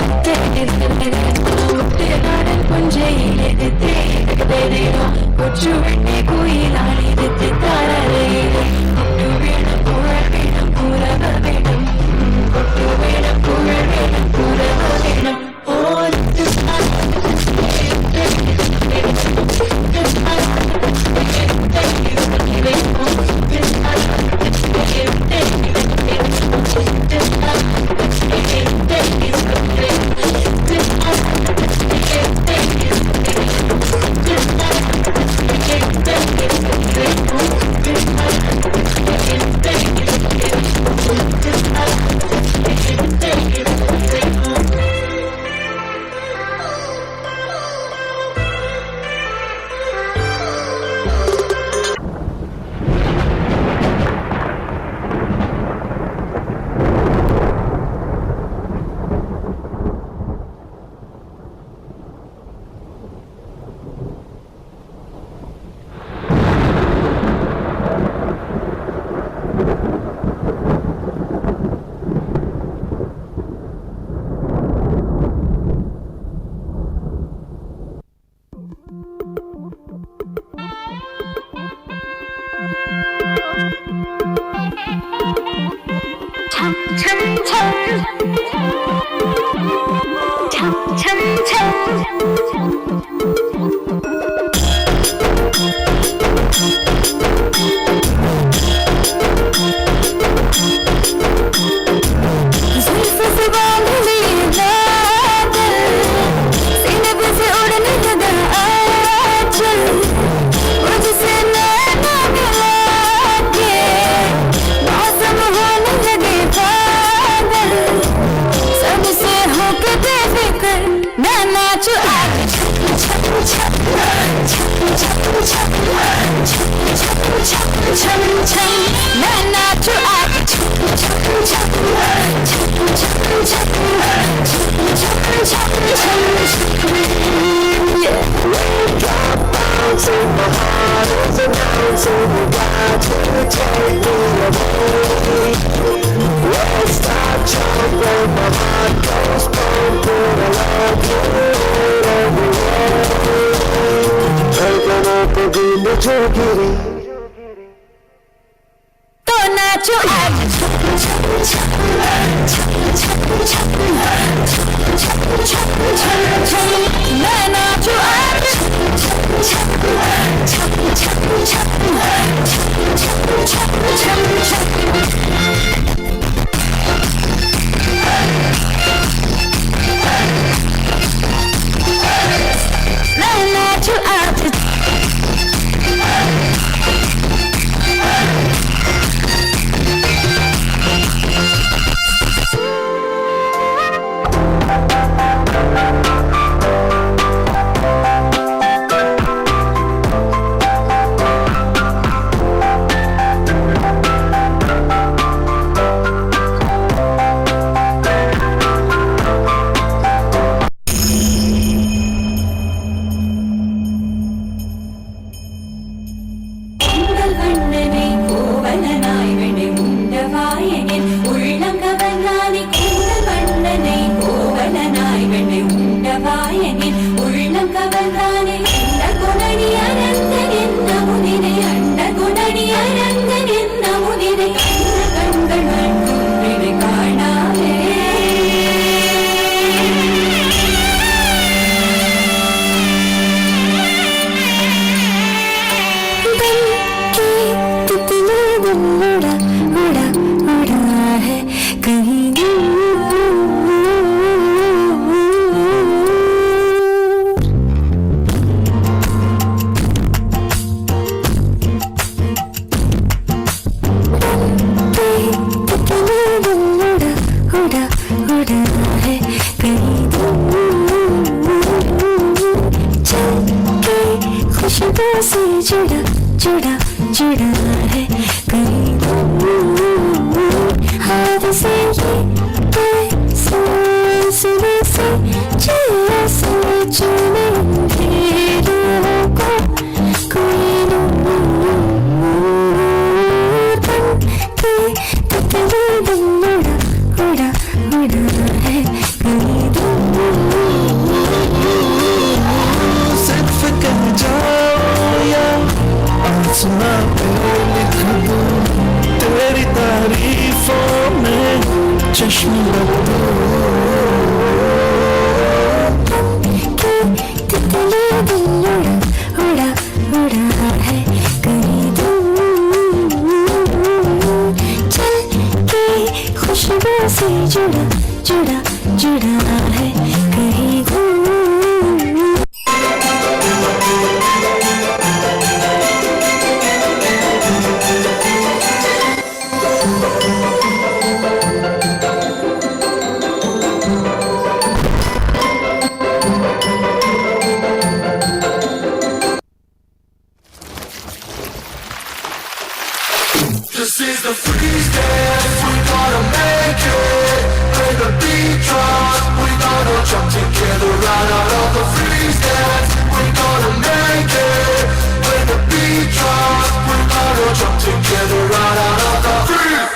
This is the freeze dance, we gonna make it. When the beat drops, we gonna jump together right out of the freeze dance. We gonna make it. When the beat drops, we gonna jump together right out of the freeze.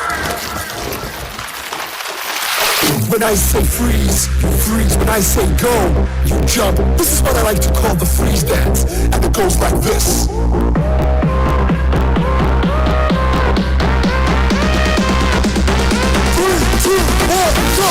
When I say freeze, you freeze. When I say go, you jump. This is what I like to call the freeze dance, and it goes like this. 3, 2, 1, go!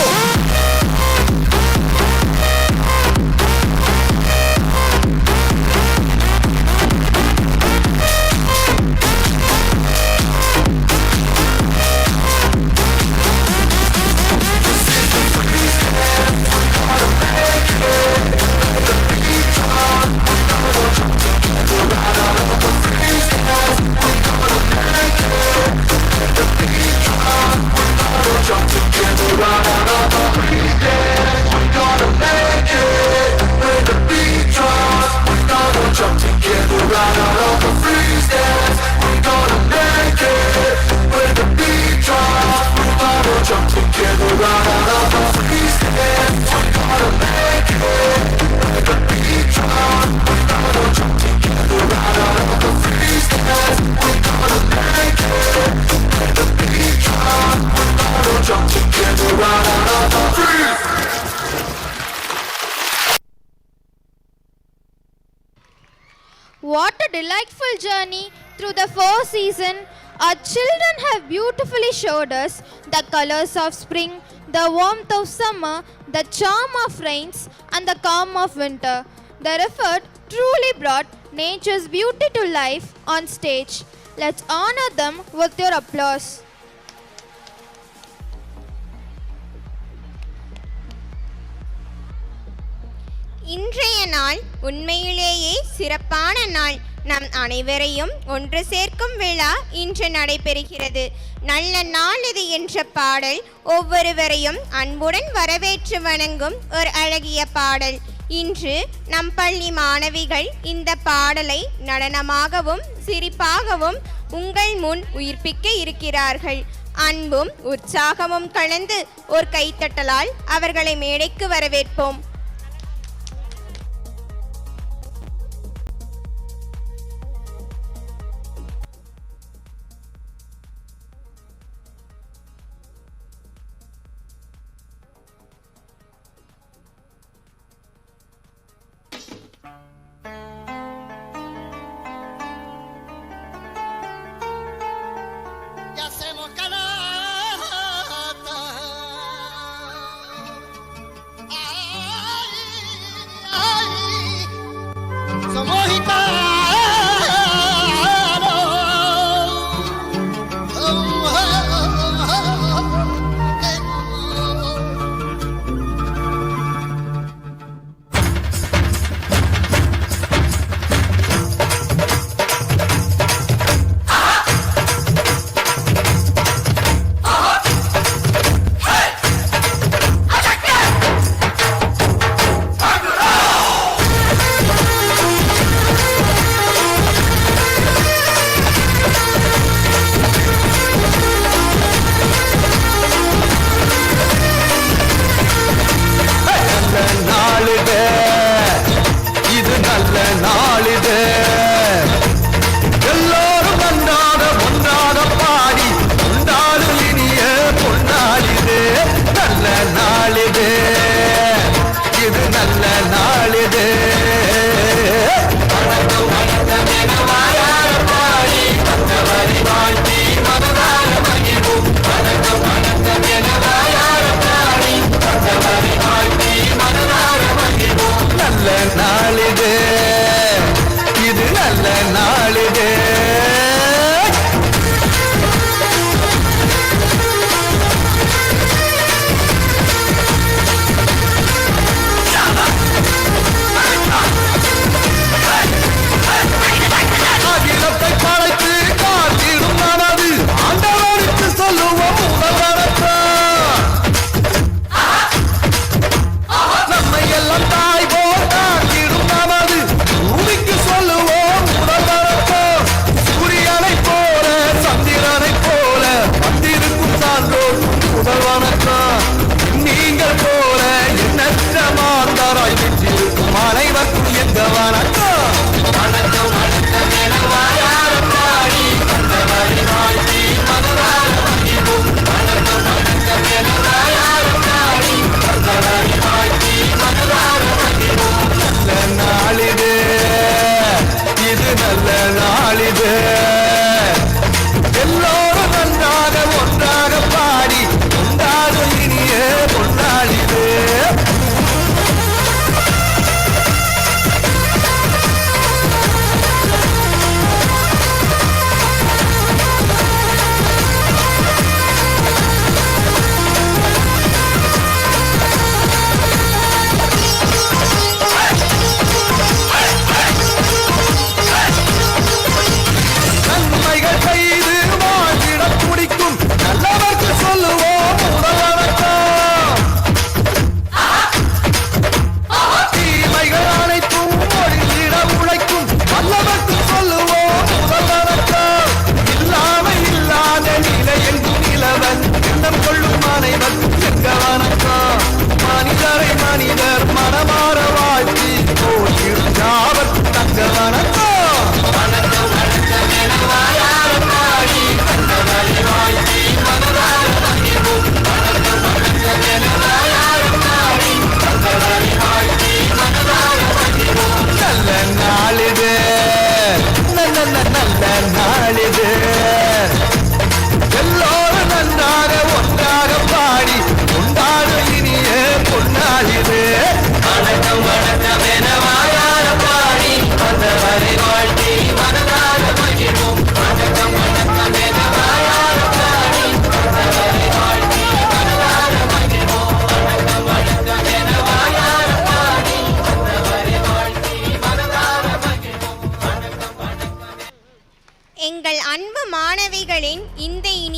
Jump together right out of the freeze dance. We gonna make it. When the beat drops, we gonna jump together right out of the freeze dance. We gonna make it. When the beat drops, we gonna jump together right out of the freeze dance. We gonna make it. When the beat drops, we gonna jump together right out of the freeze dance. We gonna make it. When the beat drops, we gonna jump together right out of the freeze. What a delightful journey through the 4 seasons. Our children have beautifully showed us the colors of spring, the warmth of summer, the charm of rains, and the calm of winter. Their effort truly brought nature's beauty to life on stage. Let's honor them with your applause. இன்றைய நாள் உண்மையிலேயே சிறப்பான நாள். நம் அனைவரையும் ஒன்று சேர்க்கும் விழா இன்று நடைபெறுகிறது. நல்ல நாள் இது என்ற பாடல் ஒவ்வொருவரையும் அன்புடன் வரவேற்று வணங்கும் ஒரு அழகிய பாடல். இன்று நம் பள்ளி மாணவிகள் இந்த பாடலை நடனமாகவும் சிரிப்பாகவும் உங்கள் முன் உயிர்ப்பிக்க இருக்கிறார்கள். அன்பும் உற்சாகமும் கலந்து ஒரு கைத்தட்டலால் அவர்களை மேடைக்கு வரவேற்போம். ¿Qué hacemos?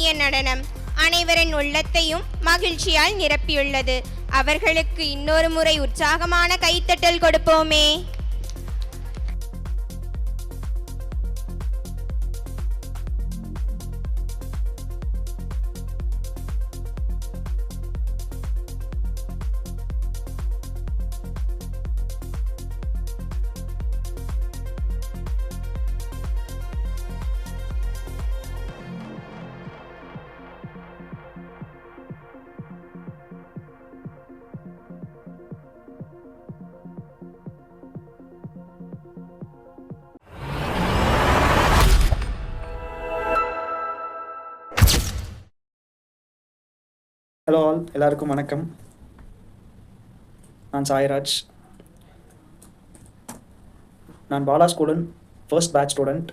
ஆடிய நடனம் அனைவரின் உள்ளத்தையும் மகிழ்ச்சியால் நிரப்பியுள்ளது. அவர்களுக்கு இன்னொரு முறை உற்சாகமான கைத்தட்டல் கொடுப்போமே. ஹலோ ஆல், எல்லாருக்கும் வணக்கம். நான் சாய்ராஜ். நான் பாலா ஸ்கூலின் ஃபர்ஸ்ட் பேட்ச் ஸ்டூடெண்ட்.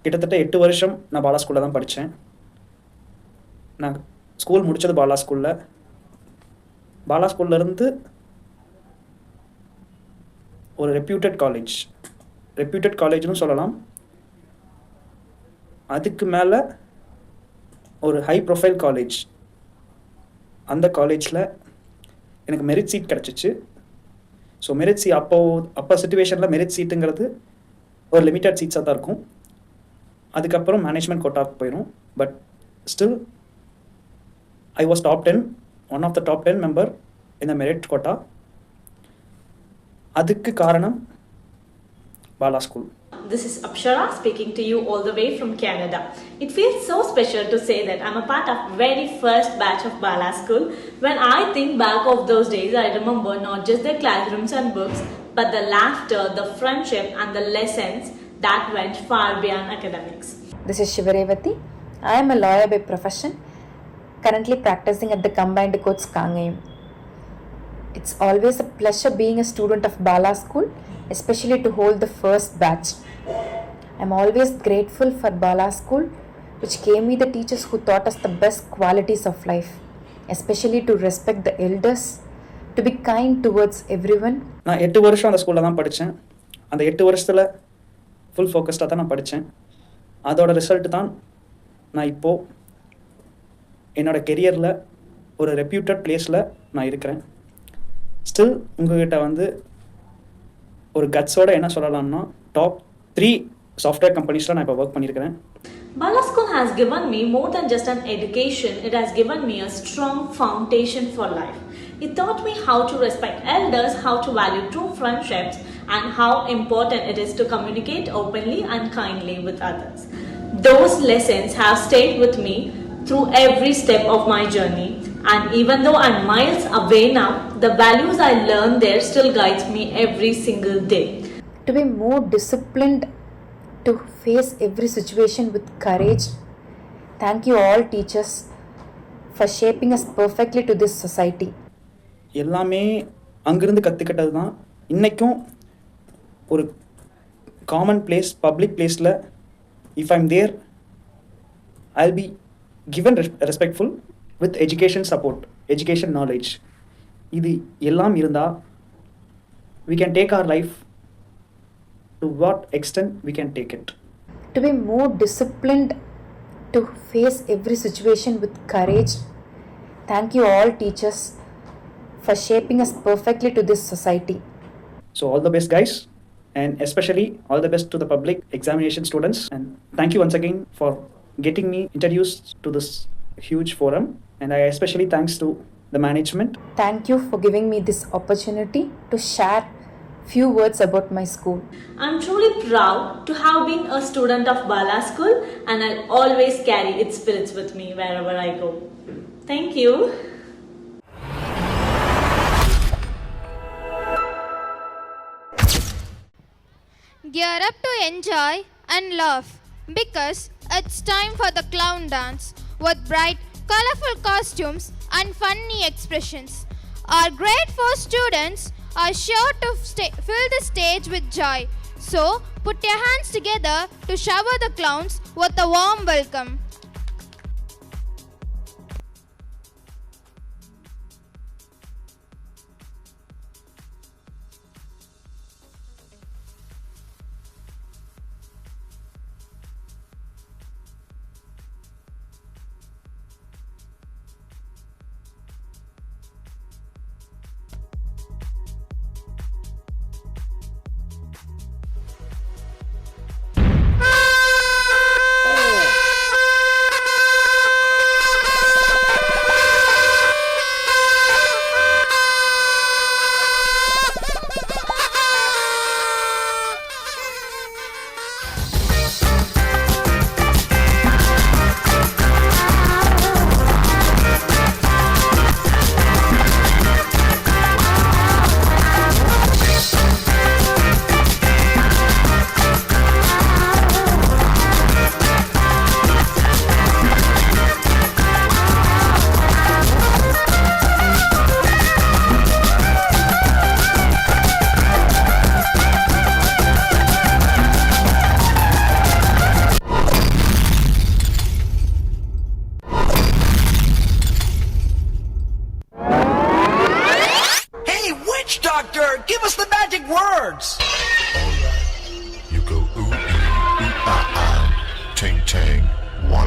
கிட்டத்தட்ட 8 வருஷம் நான் பாலா ஸ்கூலில் தான் படித்தேன். நான் ஸ்கூல் முடித்தது பாலா ஸ்கூலில். பாலா ஸ்கூல்லேருந்து ஒரு ரெப்யூட்டட் காலேஜ்னு சொல்லலாம். அதுக்கு மேலே ஒரு ஹை ப்ரொஃபைல் காலேஜ். அந்த காலேஜில் எனக்கு மெரிட் சீட் கிடச்சிச்சு. ஸோ மெரிட் சீட் அப்போ சிச்சுவேஷனில் மெரிட் சீட்டுங்கிறது ஒரு லிமிட்டட் சீட்ஸாக தான் இருக்கும். அதுக்கப்புறம் மேனேஜ்மெண்ட் கோட்டாவுக்கு போயிடும். But still I was top 10, one of the top 10 member இந்த மெரிட் கோட்டா. அதுக்கு காரணம் Bala school. This is Apshara speaking to you all the way from Canada. It feels so special to say that I'm a part of very first batch of Bala School. When I think back of those days, I remember not just the classrooms and books, but the laughter, the friendship and the lessons that went far beyond academics. This is Shivarevati. I am a lawyer by profession, currently practicing at the Combined Courts, Kangayam. It's always a pleasure being a student of Bala School, especially to hold the first batch. I'm always grateful for Bala School, which gave me the teachers who taught us the best qualities of life, especially to respect the elders, to be kind towards everyone. நான் 8 வருஷம் அந்த ஸ்கூலில் தான் படித்தேன். அந்த 8 வருஷத்தில் full ஃபோக்கஸ்டாக தான் நான் படித்தேன். அதோட ரிசல்ட் தான் நான் இப்போது என்னோடய கெரியரில் ஒரு ரெப்யூட்டட் பிளேஸில் நான் இருக்கிறேன். ஸ்டில் உங்கள்கிட்ட ஒரு கட்ஸோட என்ன சொல்லலாம்னா டாப் 3 சாஃப்ட்வேர் கம்பெனிஸில் நான் இப்போ ஒர்க் பண்ணியிருக்கிறேன். Bala School has given me more than just an education. It has given me a strong foundation for life. It taught me how to respect elders, how to value true friendships, and how important it is to communicate openly and kindly with others. Those lessons have stayed with me through every step of my journey. And even though I'm miles away now, the values I learned there still guides me every single day. To be more disciplined, to face every situation with courage. Thank you all teachers for shaping us perfectly to this society. எல்லாமே அங்கிருந்து கற்றுக்கிட்டது தான் இன்றைக்கும் ஒரு common place, public பிளேஸில் if I'm there I'll be given respectful with education support, education knowledge. இது எல்லாம் இருந்தால் we can take our life to what extent we can take it. To be more disciplined, to face every situation with courage. Thank you all teachers for shaping us perfectly to this society. So all the best guys, and especially all the best to the public examination students, and thank you once again for getting me introduced to this huge forum, and I especially thanks to the management. Thank you for giving me this opportunity to share few words about my school. I'm truly proud to have been a student of Bala School, and I'll always carry its spirits with me wherever I go. Thank you. Gear up to enjoy and laugh because it's time for the clown dance with bright, colorful costumes and funny expressions. Our grade 4 students are sure to fill the stage with joy. So, put your hands together to shower the clowns with a warm welcome.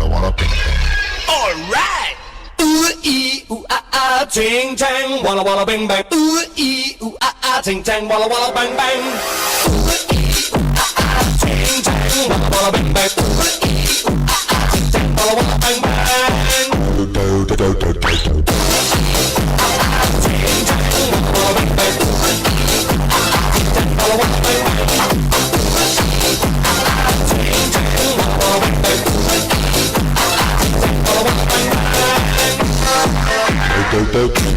Alright! Ooh ee ooh ah ah, ting tang, walla walla bang bang. Ooh ee ooh ah ah, ting tang, walla walla bang bang. Ooh ee ooh ah ah, ting tang, walla walla bang bang. Ooh ee ooh ah ah, ting tang, walla walla bang bang.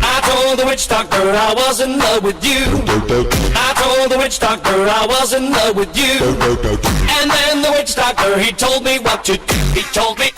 I told the witch doctor I was in love with you. I told the witch doctor I was in love with you. And then the witch doctor, he told me what to do. He told me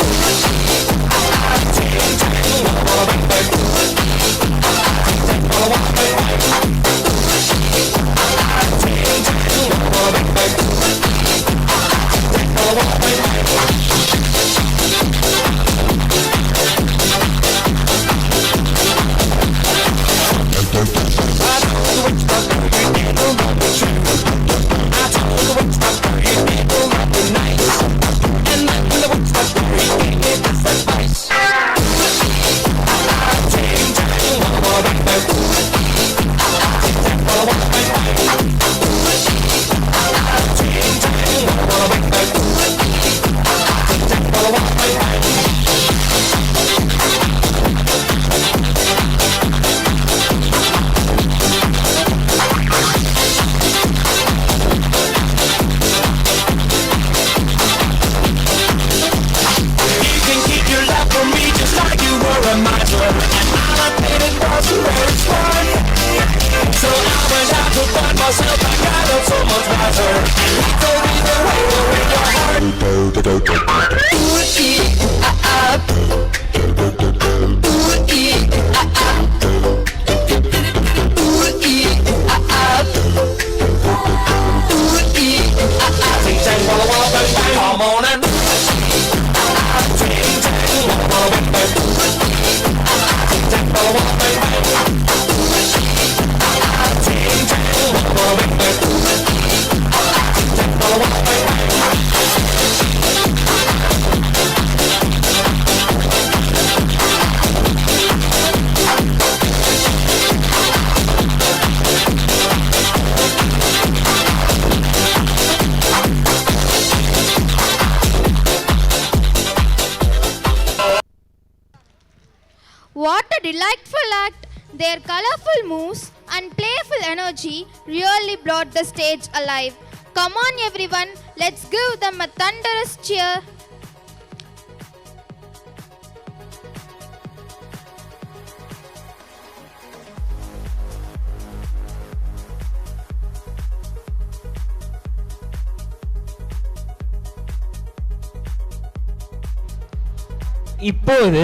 What a delightful act! Their colorful moves and playful energy really brought the stage alive. Come on everyone, let's give them a thunderous cheer. இப்போது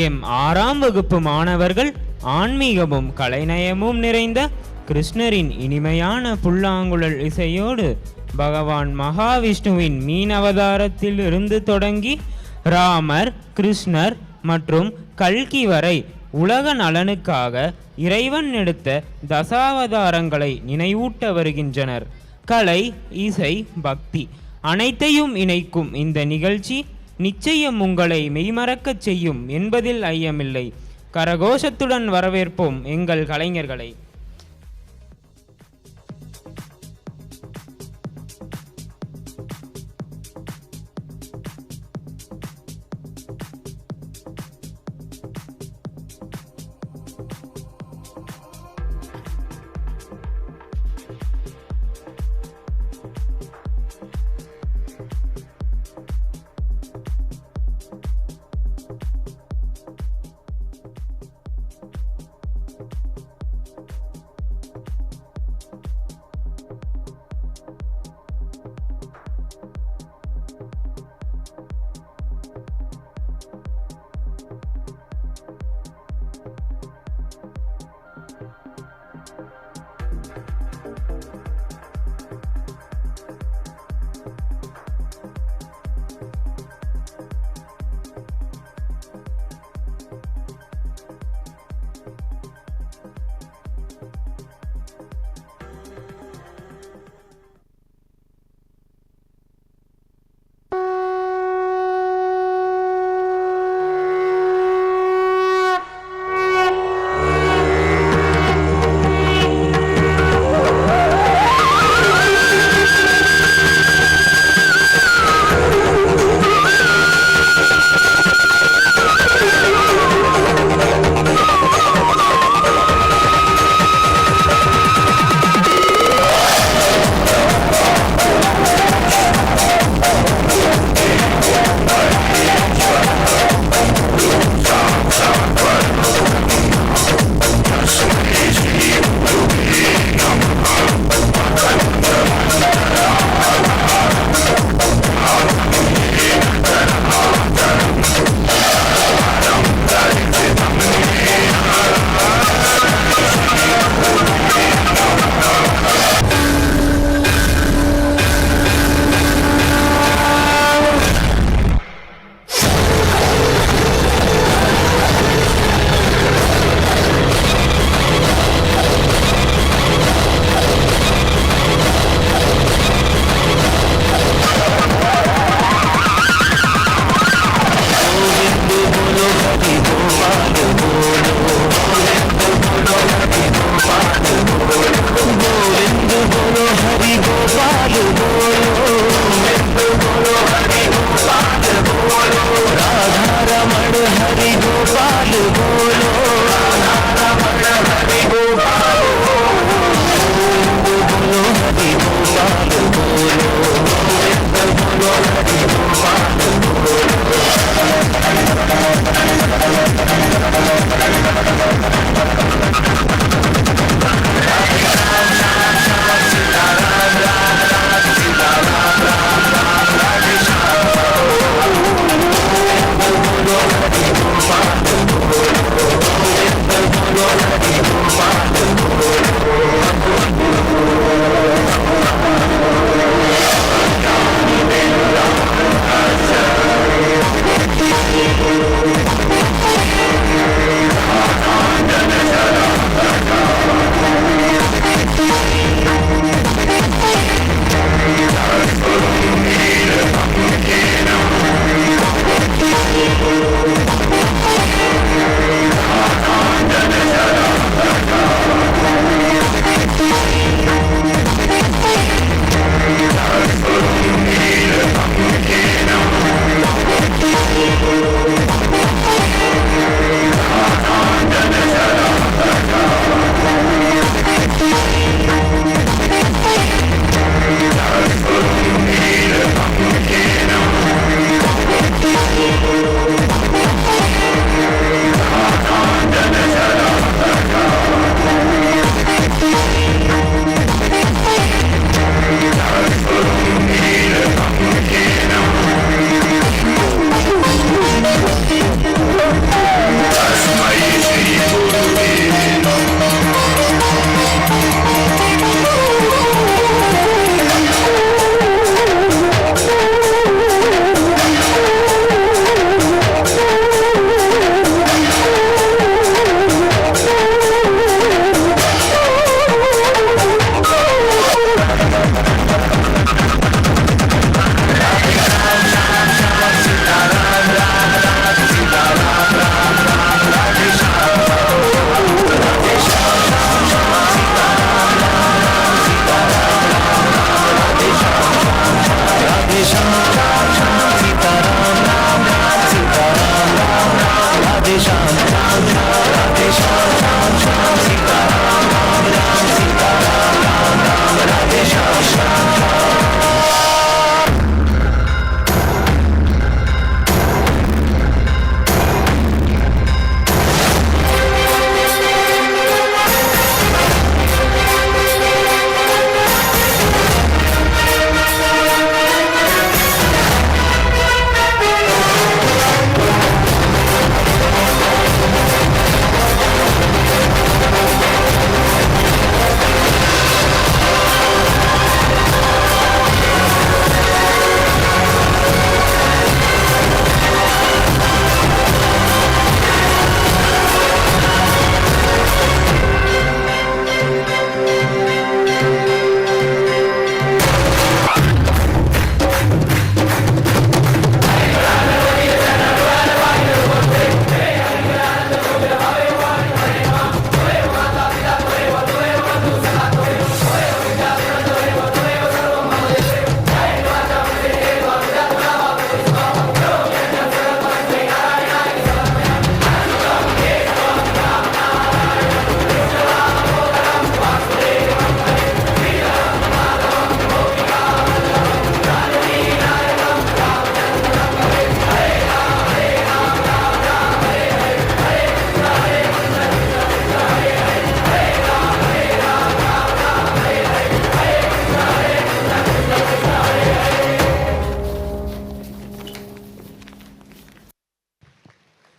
M 6ஆம் வகுப்பு மாணவர்கள் ஆன்மீகமும் கலைநயமும் நிறைந்த கிருஷ்ணரின் இனிமையான புல்லாங்குழல் இசையோடு பகவான் மகாவிஷ்ணுவின் மீன் அவதாரத்தில் இருந்து தொடங்கி ராமர், கிருஷ்ணர் மற்றும் கல்கி வரை உலக நலனுக்காக இறைவன் எடுத்த தசாவதாரங்களை நினைவூட்ட வருகின்றனர். கலை, இசை, பக்தி அனைத்தையும் இணைக்கும் இந்த நிகழ்ச்சி நிச்சயம் உங்களை மெய்மறக்கச் செய்யும் என்பதில் ஐயமில்லை. கரகோஷத்துடன் வரவேற்போம் எங்கள் கலைஞர்களை.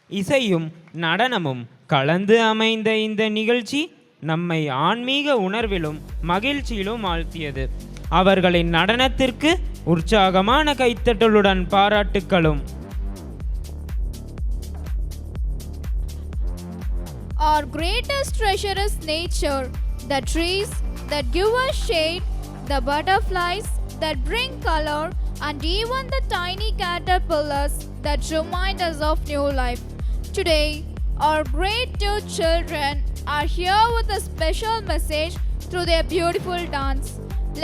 இசையும் நடனமும் கலந்து அமைந்த இந்த நிகழ்ச்சி நம்மை ஆன்மீக உணர்விலும் மகிழ்ச்சியிலும் ஆழ்த்தியது. அவர்களின் நடனத்திற்கு உற்சாகமான கைத்தட்டலுடன் பாராட்டுக்களும். Our greatest treasure is nature, the trees that give us shade, the butterflies that bring color, and even the tiny caterpillars that remind us of new life. Today, our great two children are here with a special message through their beautiful dance.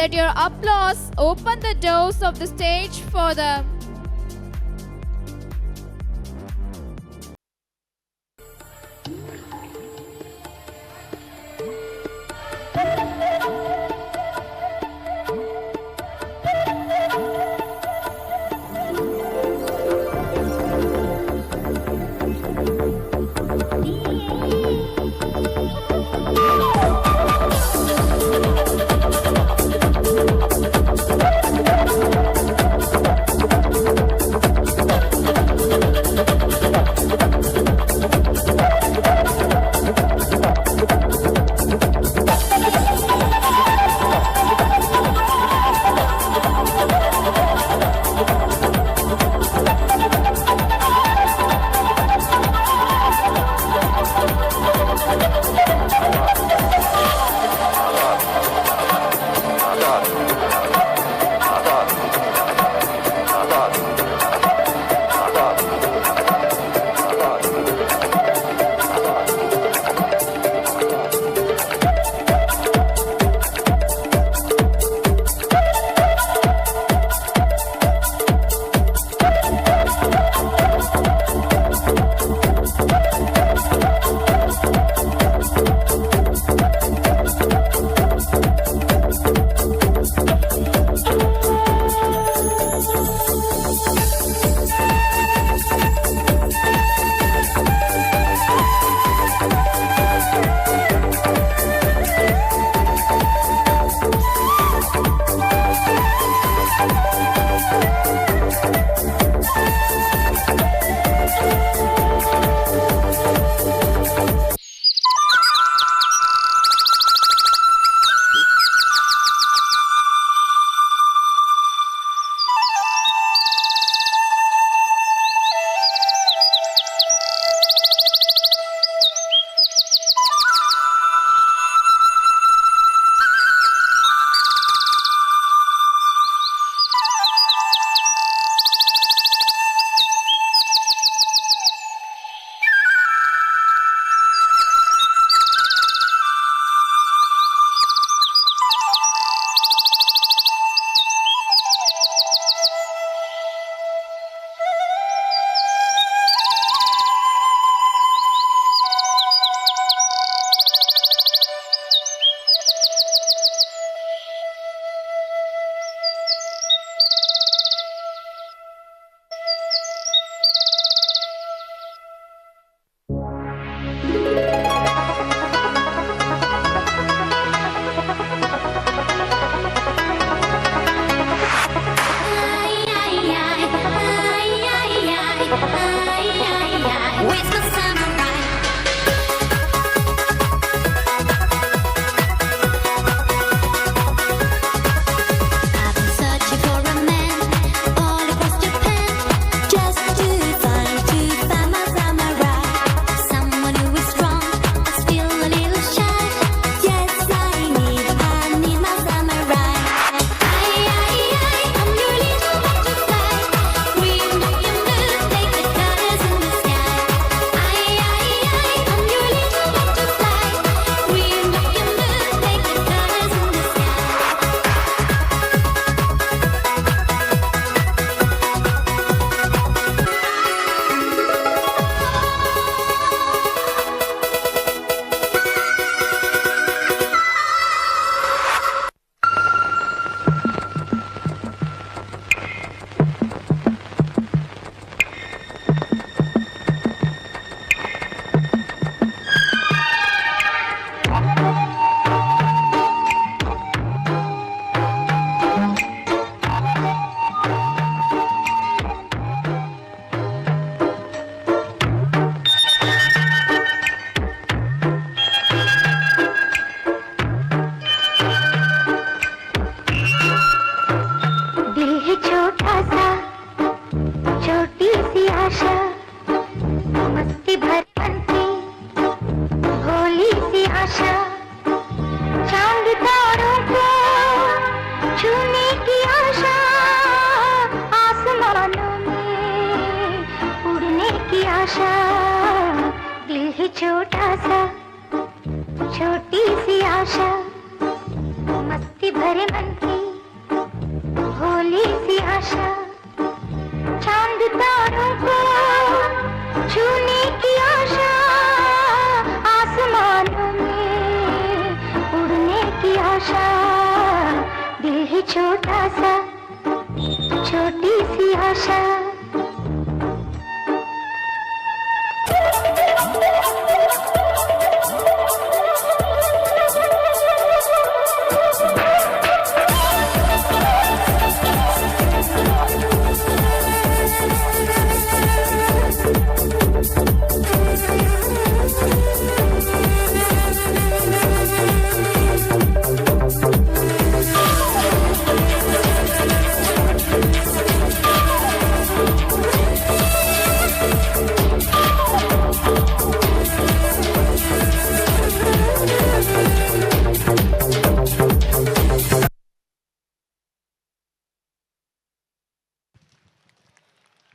Let your applause open the doors of the stage for them. की आशा, दिल है छोटा सा, छोटी सी आशा, मस्ती भरे मन की भोली सी आशा, चांद तारों को छूने की आशा, आसमानों में उड़ने की आशा, दिल है छोटा सा, छोटी सी आशा।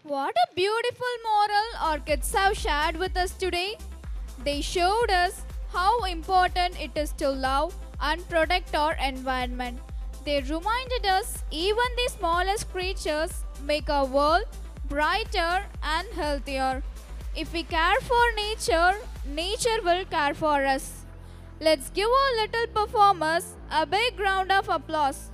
What a beautiful moral our kids have shared with us today. They showed us how important it is to love and protect our environment. They reminded us even the smallest creatures make our world brighter and healthier. If we care for nature, nature will care for us. Let's give our little performers a big round of applause.